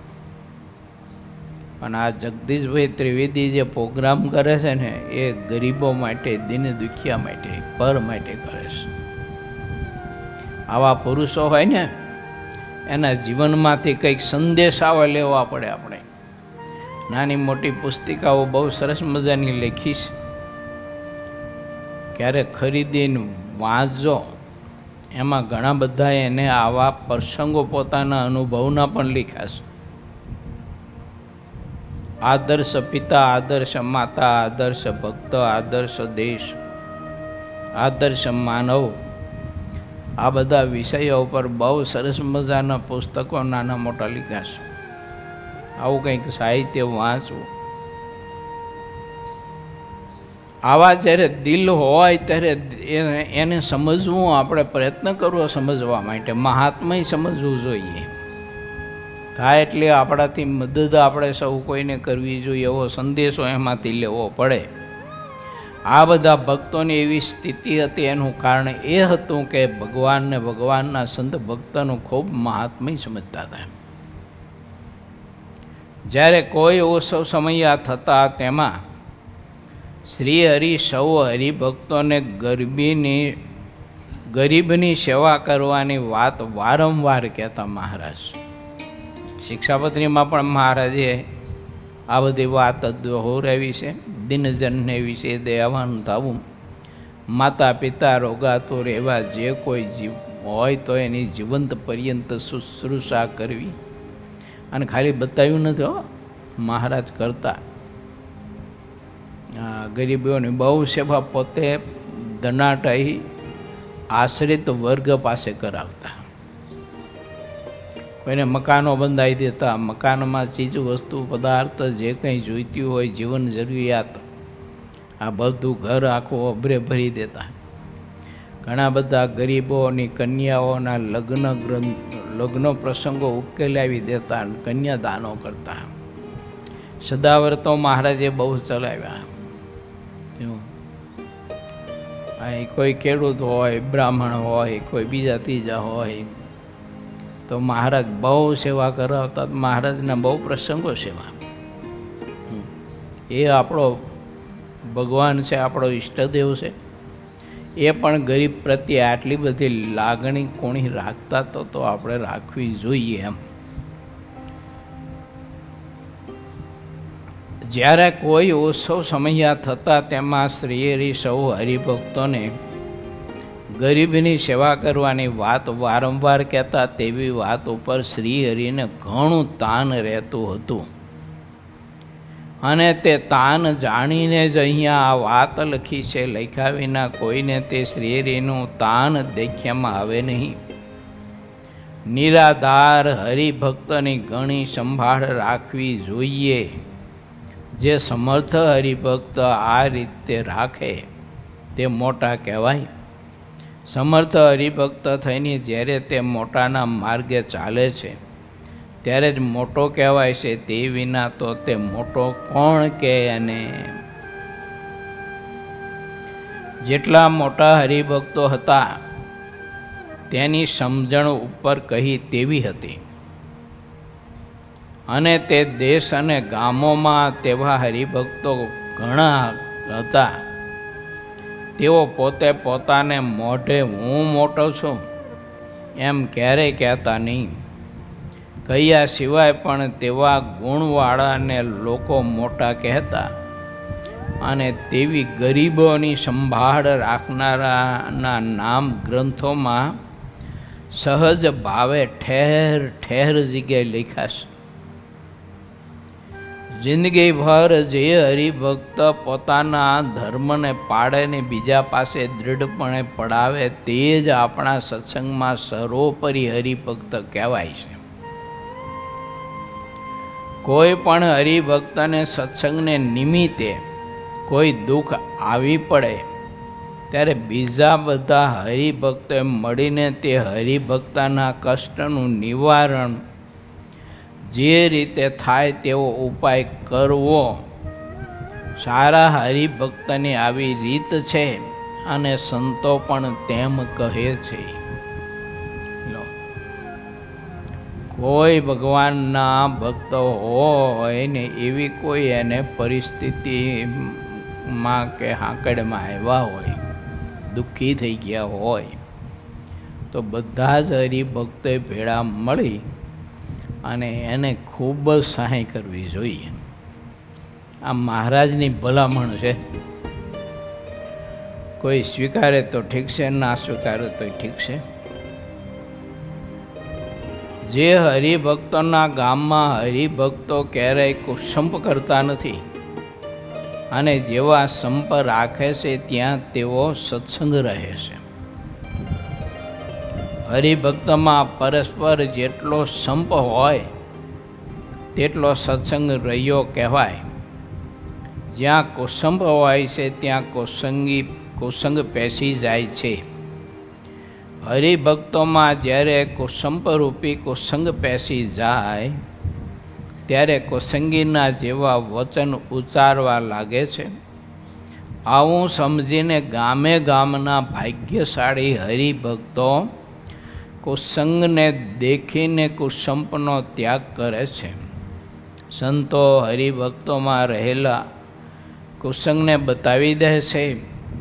પણ આ જગદીશભાઈ ત્રિવેદી જે પ્રોગ્રામ કરે છે ને એ ગરીબો માટે, દિન દુખિયા માટે, પર માટે કરે છે. આવા પુરુષો હોય ને એના જીવનમાંથી કંઈક સંદેશાઓ લેવા પડે. આપણે નાની મોટી પુસ્તિકાઓ બહુ સરસ મજાની લખી છે, ક્યારેક ખરીદીને વાંચજો. એમાં ઘણા બધા એને આવા પ્રસંગો પોતાના અનુભવના પણ લખ્યા છે. આદર્શ પિતા, આદર્શ માતા, આદર્શ ભક્ત, આદર્શ દેશ, આદર્શ માનવ, આ બધા વિષયો પર બહુ સરસ મજાના પુસ્તકો નાના મોટા લખ્યા છે. આવું કંઈક સાહિત્ય વાંચવું. આવા જ્યારે દિલ હોય ત્યારે એને સમજવું, આપણે પ્રયત્ન કરવો સમજવા માટે, મહાત્મય સમજવું જોઈએ. થાય એટલે આપણાથી મદદ આપણે સૌ કોઈને કરવી જોઈએ, એવો સંદેશો એમાંથી લેવો પડે. આ બધા ભક્તોની એવી સ્થિતિ હતી, એનું કારણ એ હતું કે ભગવાનને, ભગવાનના સંત ભક્તોનું ખૂબ મહાત્મ્ય સમજતા હતા. જ્યારે કોઈ ઓછો સમય થતા તેમાં શ્રી હરિ સૌ હરિભક્તોને ગરીબની સેવા કરવાની વાત વારંવાર કહેતા મહારાજ. શિક્ષાપત્રીમાં પણ મહારાજે આ બધી વાત દોહરાવી છે. દિનજનને વિશે દયાવાન થવું, માતા પિતા રોગાતુર એવા જે કોઈ જીવ હોય તો એની જીવંત પર્યંત શુશ્રૂષા કરવી. અને ખાલી બતાવ્યું નથી મહારાજ કરતા. ગરીબોની બહુ સેવા પોતે ધનાટહી આશ્રિત વર્ગ પાસે કરાવતા. કોઈને મકાનો બંધાવી દેતા, મકાનમાં ચીજ વસ્તુ પદાર્થ જે કંઈ જોઈતી હોય જીવન જરૂરિયાત આ બધું ઘર આખું અભરે ભરી દેતા. ઘણા બધા ગરીબોની કન્યાઓના લગ્ન પ્રસંગો ઉકેલાવી દેતા, કન્યાદાનો કરતા. સદાવ્રતો મહારાજે બહુ ચલાવ્યા. કોઈ ખેડૂત હોય, બ્રાહ્મણ હોય, કોઈ બીજા ત્રીજા હોય તો મહારાજ બહુ સેવા કરાવતા. મહારાજના બહુ પ્રસંગો સેવા. એ આપણો ભગવાન છે, આપણો ઈષ્ટદેવ છે. એ પણ ગરીબ પ્રત્યે આટલી બધી લાગણી કોણી રાખતા તો આપણે રાખવી જોઈએ. એમ જ્યારે કોઈ ઉત્સવ સમયા થતા તેમાં શ્રી હરિ સૌ હરિભક્તોને ગરીબની સેવા કરવાની વાત વારંવાર કહેતા. તેવી વાત ઉપર શ્રી હરિને ઘણું તાન રહેતું હતું. અને તે તાન જાણીને જ અહીંયા આ વાત લખી છે. લખ્યા વિના કોઈને તે શ્રી હરિનું તાન દેખ્યામાં આવે નહીં. નિરાધાર હરિભક્તની ઘણી સંભાળ રાખવી જોઈએ. જે સમર્થ હરિભક્ત આ રીતે રાખે તે મોટા કહેવાય. સમર્થ હરિભક્ત થઈને જ્યારે તે મોટાના માર્ગે ચાલે છે ત્યારે જ મોટો કહેવાય છે. તે વિના તો તે મોટો કોણ કહે? અને જેટલા મોટા હરિભક્તો હતા તેની સમજણ ઉપર કહી તેવી હતી. અને તે દેશ અને ગામોમાં તેવા હરિભક્તો ઘણા હતા. તેઓ પોતે પોતાને મોઢે હું મોટો છું એમ ક્યારેય કહેતા નહીં. કહ્યા સિવાય પણ તેવા ગુણવાળાને લોકો મોટા કહેતા. અને તેવી ગરીબોની સંભાળ રાખનારાના નામ ગ્રંથોમાં સહજ ભાવે ઠેર ઠેર જગ્યાએ લખાશે. જિંદગીભર જે હરિભક્ત પોતાના ધર્મને પાડે ને બીજા પાસે દૃઢપણે પડાવે તે જ આપણા સત્સંગમાં સર્વોપરી હરિભક્ત કહેવાય છે. કોઈ પણ હરિભક્તને સત્સંગને નિમિત્તે કોઈ દુઃખ આવી પડે ત્યારે બીજા બધા હરિભક્તોએ મળીને તે હરિભક્તના કષ્ટનું નિવારણ જે રીતે થાય તેવો ઉપાય કરવો સારા હરિભક્તની આવી રીત છે. અને સંતો પણ તેમ કહે છે. કોઈ ભગવાનના ભક્ત હોય ને એવી કોઈ એને પરિસ્થિતિમાં કે હાંકડમાં આવ્યા હોય, દુઃખી થઈ ગયા હોય તો બધા જ હરિભક્તોએ ભેળા મળી અને એને ખૂબ જ સહાય કરવી જોઈએ. આ મહારાજની ભલામણ છે. કોઈ સ્વીકારે તો ઠીક છે, ના સ્વીકારે તો ઠીક છે. જે હરિભક્તોના ગામમાં હરિભક્તો ક્યારેય કુસંપ કરતા નથી અને જેવા સંપ રાખે છે ત્યાં તેવો સત્સંગ રહે છે. હરિભક્તમાં પરસ્પર જેટલો સંપ હોય તેટલો સત્સંગ રહ્યો કહેવાય. જ્યાં કુસંપ હોય છે ત્યાં કુસંગ પેસી જાય છે. હરિભક્તોમાં જ્યારે કુસંપરૂપી કુસંગ પેસી જાય ત્યારે કુસંગીના જેવા વચન ઉચ્ચારવા લાગે છે. આવું સમજીને ગામે ગામના ભાગ્યશાળી હરિભક્તો કુસંગને દેખીને કુસંપનો ત્યાગ કરે છે. સંતો હરિભક્તોમાં રહેલા કુસંગને બતાવી દે છે.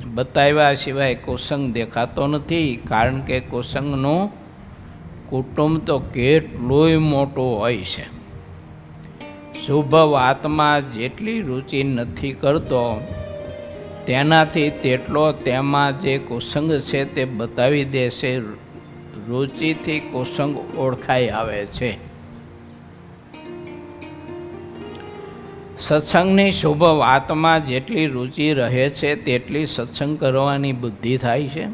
બતાવ્યા સિવાય કુસંગ દેખાતો નથી, કારણ કે કુસંગનું કુટુંબ તો કેટલુંય મોટું હોય છે. શુભ વાતમાં જેટલી રુચિ નથી કરતો તેનાથી તેટલો તેમાં જે કુસંગ છે તે બતાવી દેશે. રુચિથી કુસંગ ઓળખાઈ આવે છે. સત્સંગની શુભ વાતમાં જેટલી રુચિ રહે છે તેટલી સત્સંગ કરવાની બુદ્ધિ થાય છે.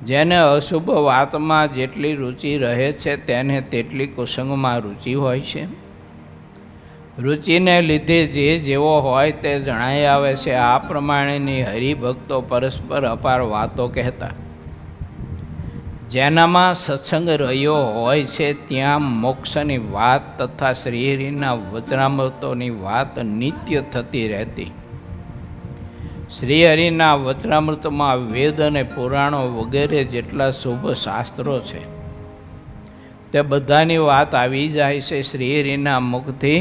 જેને અશુભ વાતમાં જેટલી રુચિ રહે છે તેને તેટલી કુસંગમાં રુચિ હોય છે. રુચિને લીધે જે જેવો હોય તે જણાઈ આવે છે. આ પ્રમાણેની હરિભક્તો પરસ્પર અપાર વાતો કહેતા. જેનામાં સત્સંગ રહ્યો હોય છે ત્યાં મોક્ષની વાત તથા શ્રીહરિના વચનામૃતોની વાત નિત્ય થતી રહેતી. શ્રીહરિના વચનામૃતમાં વેદ અને પુરાણો વગેરે જેટલા શુભ શાસ્ત્રો છે તે બધાની વાત આવી જાય છે. શ્રીહરિના મુખથી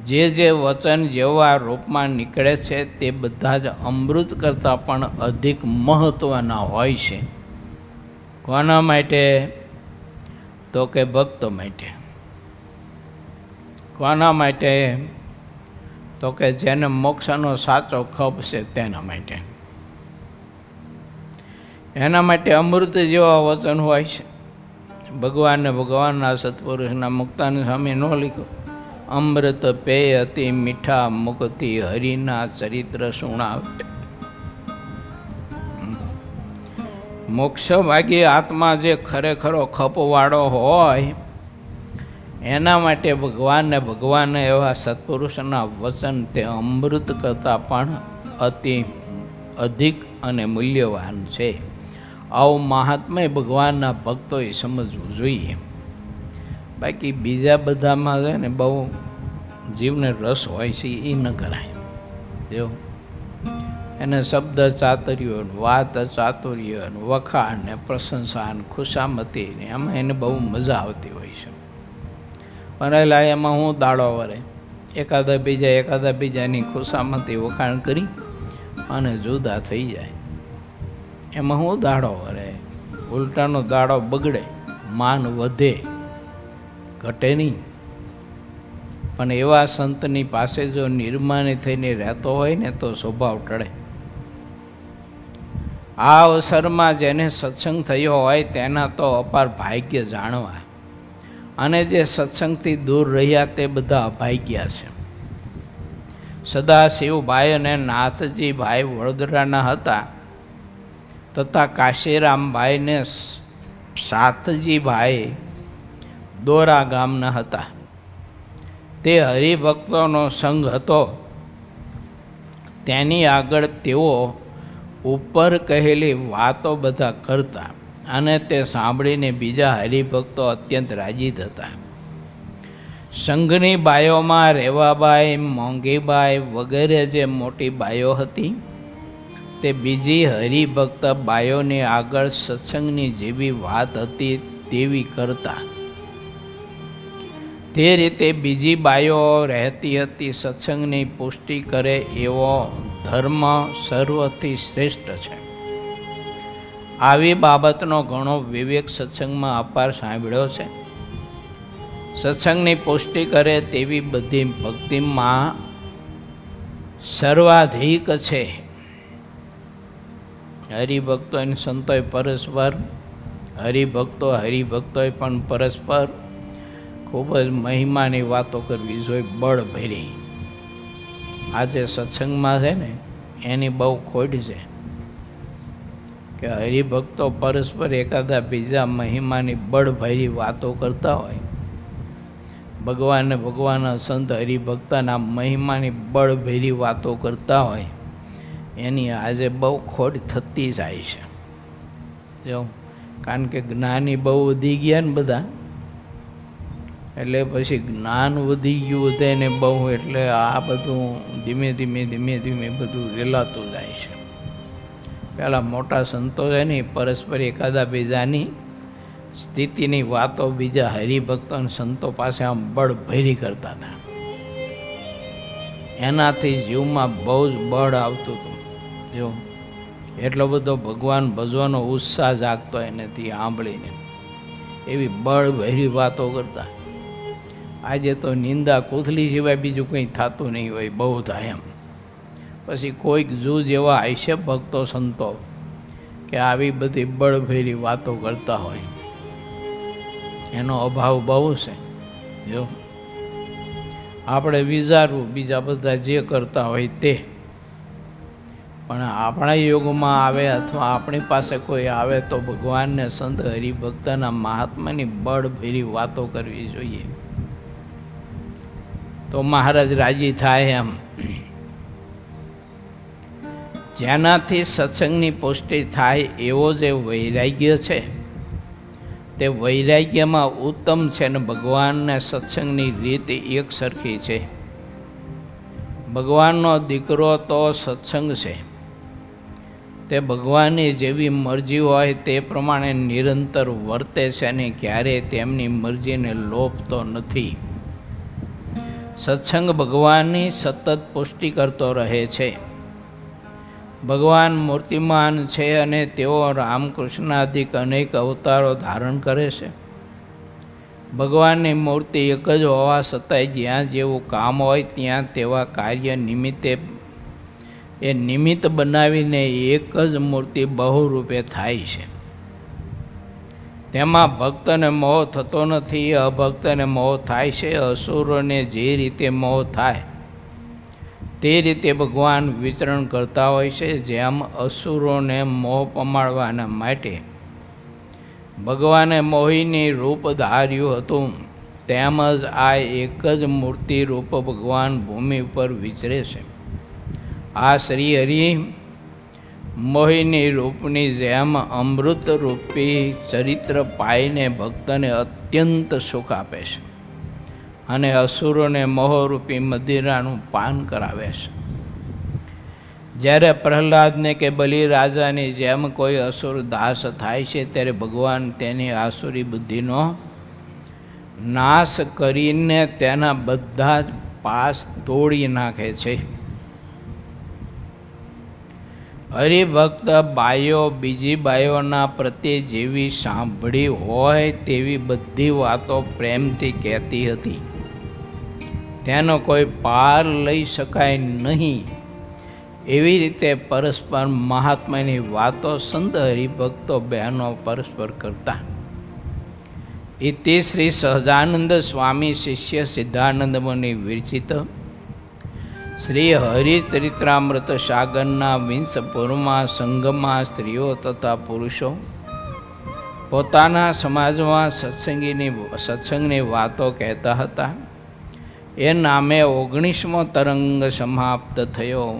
જે વચન જેવા રૂપમાં નીકળે છે તે બધા જ અમૃત કરતાં પણ અધિક મહત્ત્વના હોય છે. કોના માટે? તો કે ભક્તો માટે. કોના માટે? તો કે જેને મોક્ષનો સાચો ખપ છે તેના માટે. એના માટે અમૃત જેવા વચન હોય છે. ભગવાનને ભગવાનના સત્પુરુષના મુક્તાનંદ સ્વામી ન લીધું, અમૃત પેય અતિ મીઠા મુક્તિ હરિના ચરિત્ર સુણાવે. મોક્ષભાગી આત્મા જે ખરેખરો ખપવાળો હોય એના માટે ભગવાનને ભગવાન એવા સત્પુરુષના વચન તે અમૃત કરતાં પણ અતિ અધિક અને મૂલ્યવાન છે. આવું મહાત્મા ભગવાનના ભક્તોએ સમજવું જોઈએ. બાકી બીજા બધામાં છે ને બહુ જીવને રસ હોય છે એ ન કરાય. જો એને શબ્દ ચાતુર્ય, વાત ચાતુર્ય, વખાણ ને પ્રશંસા ને ખુશામતી ને એમાં એને બહુ મજા આવતી હોય છે. પણ એમાં હું દાડો વરે એકાદા બીજાની ખુશામતી વખાણ કરી અને જુદા થઈ જાય. એમાં હું દાડો વરે, ઉલટાનો દાડો બગડે, માન વધે, ઘટે નહીં. પણ એવા સંતની પાસે જો નિર્માની થઈને રહેતો હોય ને તો સ્વભાવ ટળે. આ અવસરમાં જેને સત્સંગ થયો હોય તેના તો અપાર ભાગ્ય જાણવા, અને જે સત્સંગથી દૂર રહ્યા તે બધા અભાગ્યા છે. સદાશિવભાઈ અને નાથજીભાઈ વડોદરાના હતા તથા કાશીરામભાઈને સાતજીભાઈ દોરા ગામના હતા. તે હરિભક્તોનો સંઘ હતો. તેની આગળ તેઓ ઉપર કહેલી વાતો બધા કરતા અને તે સાંભળીને બીજા હરિભક્તો અત્યંત રાજી થતા. સંઘની બાયોમાં રેવાબાઈ, મોંઘીબાઈ વગેરે જે મોટી બાયો હતી તે બીજી હરિભક્ત બાયોની આગળ સત્સંગની જેવી વાત હતી તેવી કરતા. તે રીતે બીજી બાયો રહેતી હતી. સત્સંગની પુષ્ટિ કરે એવો ધર્મ સર્વથી શ્રેષ્ઠ છે. આવી બાબતનો ઘણો વિવેક સત્સંગમાં અપાર સાંભળ્યો છે. સત્સંગની પુષ્ટિ કરે તેવી બધી ભક્તિમાં સર્વાધિક છે. હરિભક્તો અને સંતોએ પરસ્પર, હરિભક્તોએ પણ પરસ્પર ખૂબ જ મહિમાની વાતો કરવી જોઈએ, બળ ભરી. આજે સત્સંગમાં છે ને એની બહુ ખોટ છે કે હરિભક્તો પરસ્પર એકાદા બીજા મહિમાની બળભરી વાતો કરતા હોય. ભગવાનના સંત હરિભક્તના મહિમાની બળભરી વાતો કરતા હોય એની આજે બહુ ખોટ થતી જાય છે. જો કારણ કે જ્ઞાની બહુ વધી ગયા ને બધા, એટલે પછી જ્ઞાન વધી ગયું બધાને બહુ, એટલે આ બધું ધીમે ધીમે બધું રેલાતું જાય છે. પહેલાં મોટા સંતો છે ને પરસ્પર એકાદા બીજાની સ્થિતિની વાતો બીજા હરિભક્તો અને સંતો પાસે આમ બળભરી કરતા હતા. એનાથી જીવમાં બહુ જ બળ આવતું હતું. જો એટલો બધો ભગવાન ભજવાનો ઉત્સાહ જાગતો એનાથી સાંભળીને, એવી બળભરી વાતો કરતા. આજે તો નિંદા કોથલી સિવાય બીજું કંઈ થતું નહીં હોય, બહુ થાય એમ. પછી કોઈક જૂજ એવા હશે ભક્તો સંતો કે આવી બધી બળભરી વાતો કરતા હોય, એનો અભાવ બહુ છે. જો આપણે વિચારવું બીજા બધા જે કરતા હોય તે, પણ આપણા યુગમાં આવે અથવા આપણી પાસે કોઈ આવે તો ભગવાનને સંત હરિભક્તના મહાત્માની બળભરી વાતો કરવી જોઈએ, તો મહારાજ રાજી થાય એમ. જેનાથી સત્સંગની પુષ્ટિ થાય એવો જે વૈરાગ્ય છે તે વૈરાગ્યમાં ઉત્તમ છે ને ભગવાનને સત્સંગની રીત એક સરખી છે. ભગવાનનો દીકરો તો સત્સંગ છે, તે ભગવાનની જેવી મરજી હોય તે પ્રમાણે નિરંતર વર્તે છે ને ક્યારેય તેમની મરજીને લોપતો નથી. સત્સંગ ભગવાનની સતત પુષ્ટિ કરતો રહે છે. ભગવાન મૂર્તિમાન છે અને તેઓ રામકૃષ્ણાદિક અનેક અવતારો ધારણ કરે છે. ભગવાનની મૂર્તિ એક જ હોવા છતાંય જ્યાં જેવું કામ હોય ત્યાં તેવા કાર્ય નિમિત્તે એ નિમિત્ત બનાવીને એક જ મૂર્તિ બહુરૂપે થાય છે. તેમાં ભક્તને મોહ થતો નથી, અભક્તને મોહ થાય છે. અસુરોને જે રીતે મોહ થાય તે રીતે ભગવાન વિચરણ કરતા હોય છે. જેમ અસુરોને મોહ પમાડવાના માટે ભગવાને મોહિની રૂપ ધાર્યું હતું, તેમજ આ એક જ મૂર્તિ રૂપ ભગવાન ભૂમિ ઉપર વિચરે છે. આ શ્રી હરિ મોહિની રૂપની જેમ અમૃત રૂપી ચરિત્ર પાઈને ભક્તને અત્યંત સુખ આપે છે અને અસુરોને મોહરૂપી મદિરાનું પાન કરાવે છે. જ્યારે પ્રહલાદને કે બલિરાજાની જેમ કોઈ અસુર દાસ થાય છે ત્યારે ભગવાન તેની આસુરી બુદ્ધિનો નાશ કરીને તેના બધા જ પાસ તોડી નાખે છે. હરિભક્ત બાઈઓ બીજી બાઈઓના પ્રત્યે જેવી સાંભળી હોય તેવી બધી વાતો પ્રેમથી કહેતી હતી, તેનો કોઈ પાર લઈ શકાય નહીં. એવી રીતે પરસ્પર મહાત્માની વાતો સંત હરિભક્તો બહેનો પરસ્પર કરતા. ઇતિ શ્રી સહજાનંદ સ્વામી શિષ્ય સિદ્ધાનંદ મુનિ વિરચિત શ્રી હરિચરિત્રામૃત સાગરના વિંશપુરમાં સંઘમાં સ્ત્રીઓ તથા પુરુષો પોતાના સમાજમાં સત્સંગની વાતો કહેતા હતા એ નામે 19મો તરંગ સમાપ્ત થયો.